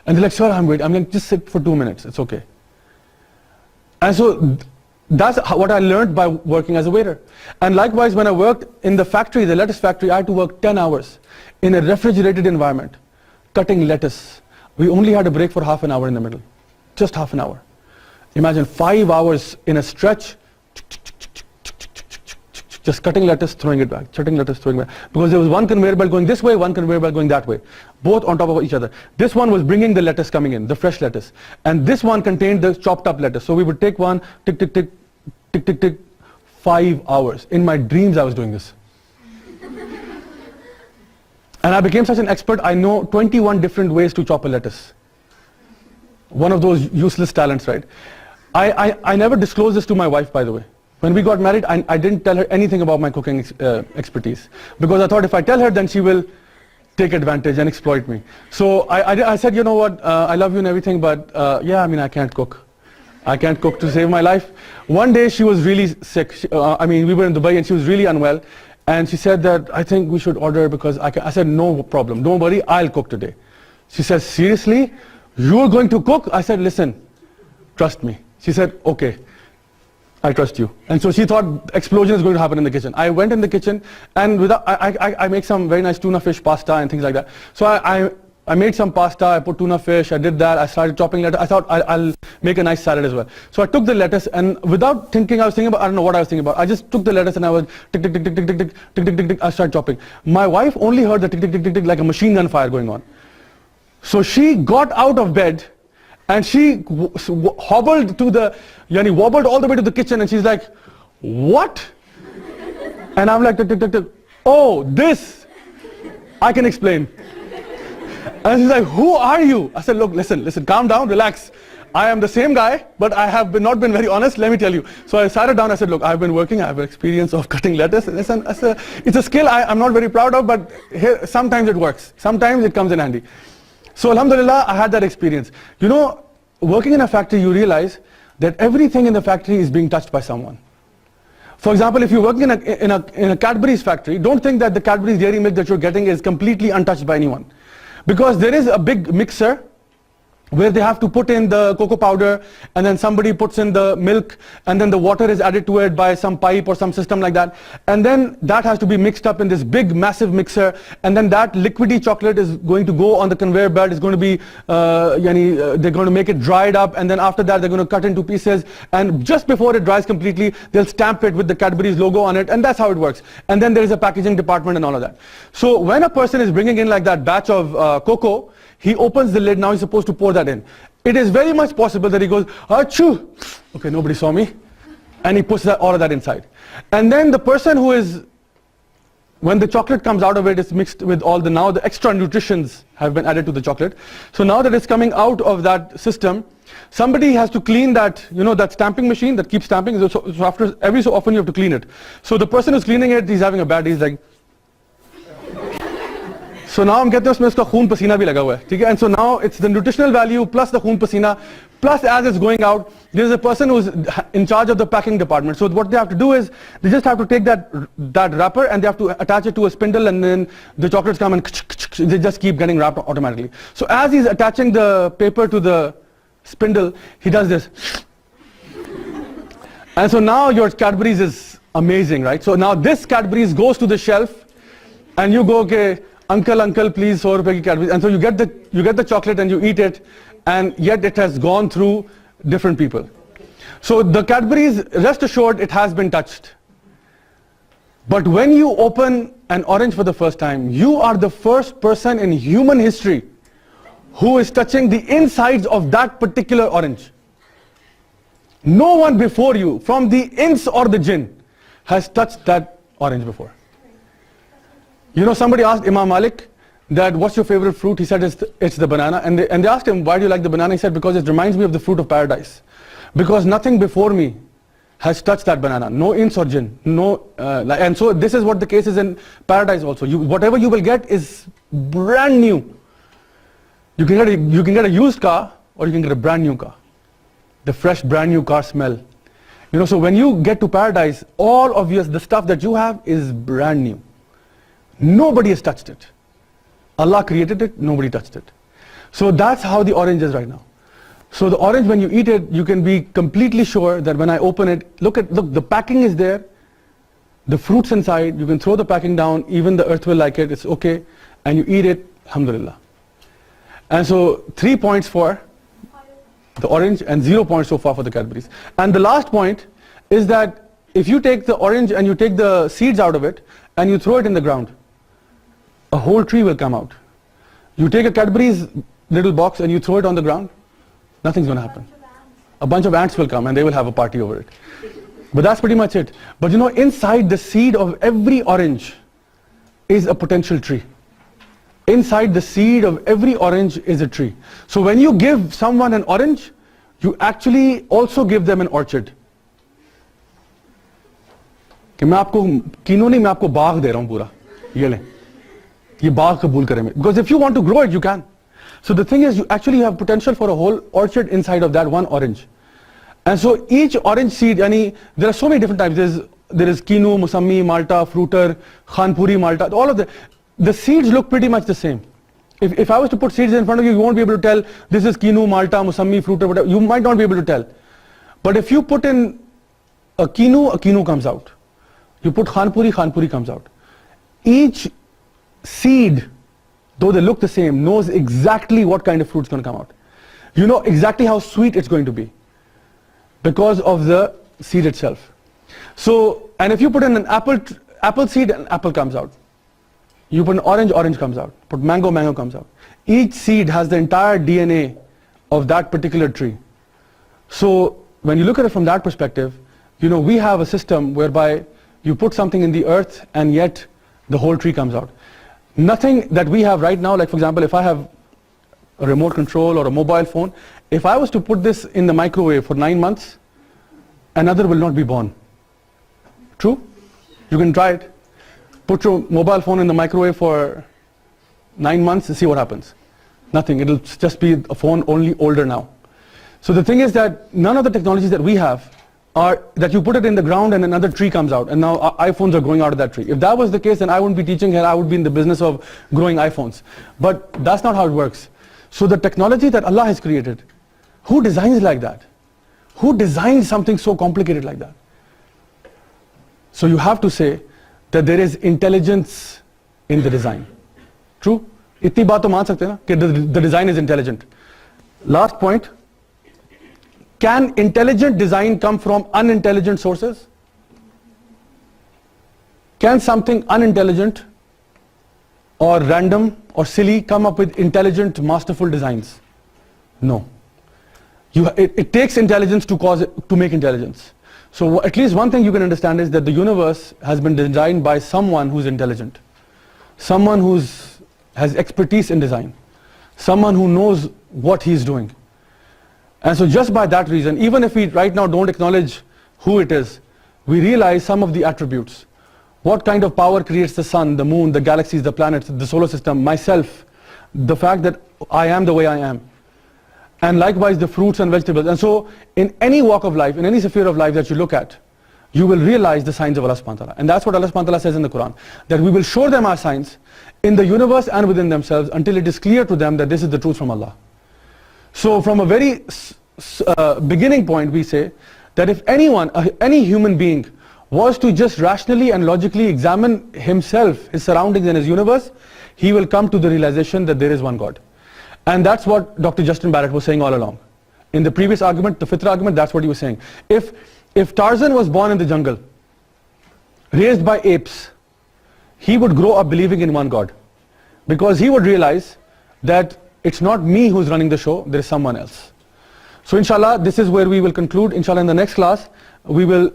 And they're like, sir, I'm waiting. I'm going to just sit for 2 minutes. It's okay. And so that's what I learned by working as a waiter. And likewise, when I worked in the factory, the lettuce factory, I had to work 10 hours in a refrigerated environment, cutting lettuce. We only had a break for half an hour in the middle. Just half an hour. Imagine 5 hours in a stretch, just cutting lettuce, throwing it back, cutting lettuce, throwing it back. Because there was one conveyor belt going this way, one conveyor belt going that way. Both on top of each other. This one was bringing the lettuce coming in, the fresh lettuce. And this one contained the chopped up lettuce. So we would take one, tick, tick, tick, tick, tick, tick, 5 hours. In my dreams I was doing this. And I became such an expert, I know 21 different ways to chop a lettuce. One of those useless talents, right? I never disclosed this to my wife, by the way. When we got married, I didn't tell her anything about my cooking expertise. Because I thought if I tell her, then she will take advantage and exploit me. So I said, you know what, I love you and everything, but yeah, I mean, I can't cook. I can't cook to save my life. One day she was really sick. We were in Dubai and she was really unwell. And she said that, I think we should order because I said, no problem, don't worry, I'll cook today. She said, seriously? You're going to cook? I said, listen, trust me. She said, okay, I trust you. And so she thought explosion is going to happen in the kitchen. I went in the kitchen and I make some very nice tuna fish pasta and things like that. So I made some pasta, I put tuna fish, I did that, I started chopping lettuce. I thought I'll make a nice salad as well. So I took the lettuce and without thinking, I don't know what I was thinking about. I just took the lettuce and I was tick, tick, tick, tick, tick, tick, tick, tick, tick, tick, tick, I started chopping. My wife only heard the tick, tick, tick, tick, tick, like a machine gun fire going on. So she got out of bed and she hobbled wobbled all the way to the kitchen and she's like, what? And I'm like, tick, tick, tick, tick. Oh, this, I can explain. And she's like, who are you? I said, look, listen, calm down, relax. I am the same guy, but I have not been very honest, let me tell you. So I sat her down, I said, look, I've been working, I have experience of cutting lettuce. Listen, it's a skill I'm not very proud of, but here, sometimes it works. Sometimes it comes in handy. So alhamdulillah, I had that experience. You know, working in a factory, you realize that everything in the factory is being touched by someone. For example, if you're working in a Cadbury's factory, don't think that the Cadbury's dairy milk that you're getting is completely untouched by anyone. Because there is a big mixer where they have to put in the cocoa powder and then somebody puts in the milk and then the water is added to it by some pipe or some system like that. And then that has to be mixed up in this big massive mixer and then that liquidy chocolate is going to go on the conveyor belt. It's going to be, they're going to make it dried up and then after that they're going to cut into pieces and just before it dries completely, they'll stamp it with the Cadbury's logo on it and that's how it works. And then there is a packaging department and all of that. So when a person is bringing in like that batch of cocoa, he opens the lid, now he's supposed to pour that in. It is very much possible that he goes, achoo, okay, nobody saw me, and he puts all of that inside. And then the person who is when the chocolate comes out of it, it's mixed with all the, now the extra nutritions have been added to the chocolate. So now that it's coming out of that system, somebody has to clean that, you know, that stamping machine that keeps stamping. So after every so often you have to clean it. So the person who's cleaning it, he's having a bad day. He's like, so now हम कहते हैं उसमें उसका खून पसीना भी लगा हुआ है, ठीक है? And so now it's the nutritional value plus the खून पसीना plus as it's going out, there's a person who's in charge of the packing department. So what they have to do is they just have to take that wrapper and they have to attach it to a spindle, and then the chocolates come and they just keep getting wrapped automatically. So as he's attaching the paper to the spindle, he does this. And so now your Cadbury's is amazing, right? So now this Cadbury's goes to the shelf and you go, okay, uncle, please, 100 rupees ki Cadbury's. And so you get the chocolate and you eat it, and yet it has gone through different people. So the Cadbury's, rest assured, it has been touched. But when you open an orange for the first time, you are the first person in human history who is touching the insides of that particular orange. No one before you, from the ins or the jinn, has touched that orange before. You know, somebody asked Imam Malik that, what's your favorite fruit? He said it's the banana. And they asked him, why do you like the banana? He said, because it reminds me of the fruit of paradise. Because nothing before me has touched that banana. No ins or jinn. And so this is what the case is in paradise also. Whatever you will get is brand new. You can get a used car, or you can get a brand new car. The fresh brand new car smell. You know, so when you get to paradise, all of the stuff that you have is brand new. Nobody has touched it. Allah created it, nobody touched it. So that's how the orange is right now. So the orange, when you eat it, you can be completely sure that when I open it, look, the packing is there, the fruits inside, you can throw the packing down, even the earth will like it, it's okay, and you eat it, alhamdulillah. And so 3 points for the orange and 0 points so far for the Cadbury's. And the last point is that if you take the orange and you take the seeds out of it and you throw it in the ground, a whole tree will come out. You take a Cadbury's little box and you throw it on the ground, nothing's going to happen. A bunch of ants will come and they will have a party over it. But that's pretty much it. But you know, inside the seed of every orange is a potential tree. Inside the seed of every orange is a tree. So when you give someone an orange, you actually also give them an orchard. कि मैं आपको कीनो नहीं, मैं आपको बाग दे रहा हूँ पूरा, ये लें, ये बाग कबूल करें. Because if you want to grow it, you can. So the thing is, you actually have potential for a whole orchard inside of that one orange. And so each orange seed, there are so many different types. There is Kinu, Musammi, Malta, Fruiter, Khanpuri, Malta, all of them. The seeds look pretty much the same. If I was to put seeds in front of you, you won't be able to tell this is Kinu, Malta, Musammi, Fruiter, whatever. You might not be able to tell. But if you put in a Kinu comes out. You put Khanpuri comes out. Each seed, though they look the same, knows exactly what kind of fruit is going to come out. You know exactly how sweet it's going to be because of the seed itself. So, and if you put in an apple seed, an apple comes out. You put an orange comes out. Put mango comes out. Each seed has the entire DNA of that particular tree. So when you look at it from that perspective, you know, we have a system whereby you put something in the earth and yet the whole tree comes out. Nothing that we have right now, like for example, if I have a remote control or a mobile phone, if I was to put this in the microwave for 9 months, another will not be born. True? You can try it. Put your mobile phone in the microwave for 9 months and see what happens. Nothing. It'll just be a phone, only older now. So the thing is that none of the technologies that we have are that you put it in the ground and another tree comes out, and now iPhones are growing out of that tree. If that was the case, then I wouldn't be teaching here, I would be in the business of growing iPhones. But that's not how it works. So the technology that Allah has created, who designs like that? Who designs something so complicated like that? So you have to say that there is intelligence in the design. True? Itni baat to maan sakte na कि the design is intelligent. Last point. Can intelligent design come from unintelligent sources? Can something unintelligent or random or silly come up with intelligent, masterful designs? No. It takes intelligence to make intelligence. So at least one thing you can understand is that the universe has been designed by someone who's intelligent, someone who has expertise in design, someone who knows what he's doing. And so just by that reason, even if we right now don't acknowledge who it is, we realize some of the attributes. What kind of power creates the sun, the moon, the galaxies, the planets, the solar system, myself, the fact that I am the way I am. And likewise the fruits and vegetables. And so in any walk of life, in any sphere of life that you look at, you will realize the signs of Allah subhanahu wa ta'ala. And that's what Allah subhanahu wa ta'ala says in the Quran, that we will show them our signs in the universe and within themselves until it is clear to them that this is the truth from Allah. So from a very beginning point, we say that if anyone, any human being was to just rationally and logically examine himself, his surroundings and his universe, he will come to the realization that there is one God. And that's what Dr. Justin Barrett was saying all along. In the previous argument, the Fitra argument, that's what he was saying. If Tarzan was born in the jungle, raised by apes, he would grow up believing in one God. Because he would realize that it's not me who's running the show, there is someone else. So inshallah, this is where we will conclude. Inshallah, in the next class, we will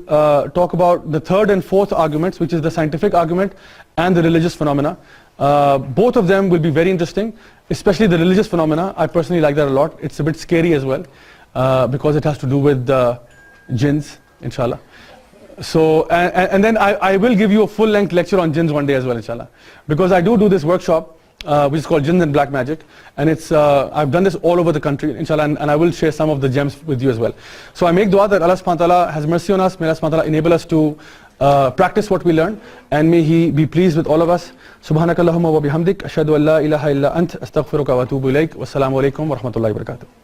talk about the third and fourth arguments, which is the scientific argument and the religious phenomena. Both of them will be very interesting, especially the religious phenomena. I personally like that a lot. It's a bit scary as well, because it has to do with jinns, inshallah. So, and then I will give you a full-length lecture on jinns one day as well, inshallah. Because I do this workshop, which is called Jinns and Black Magic, and it's I've done this all over the country, inshallah, and I will share some of the gems with you as well. So I make dua that Allah subhanahu wa ta'ala has mercy on us, may Allah subhanahu wa ta'ala enable us to practice what we learn, and may He be pleased with all of us. Subhanakallahumma wa bihamdik, ashhadu an la ilaha illa ant, astaghfiruka wa atubu ilaik, wassalamu alaikum wa rahmatullahi wa barakatuh.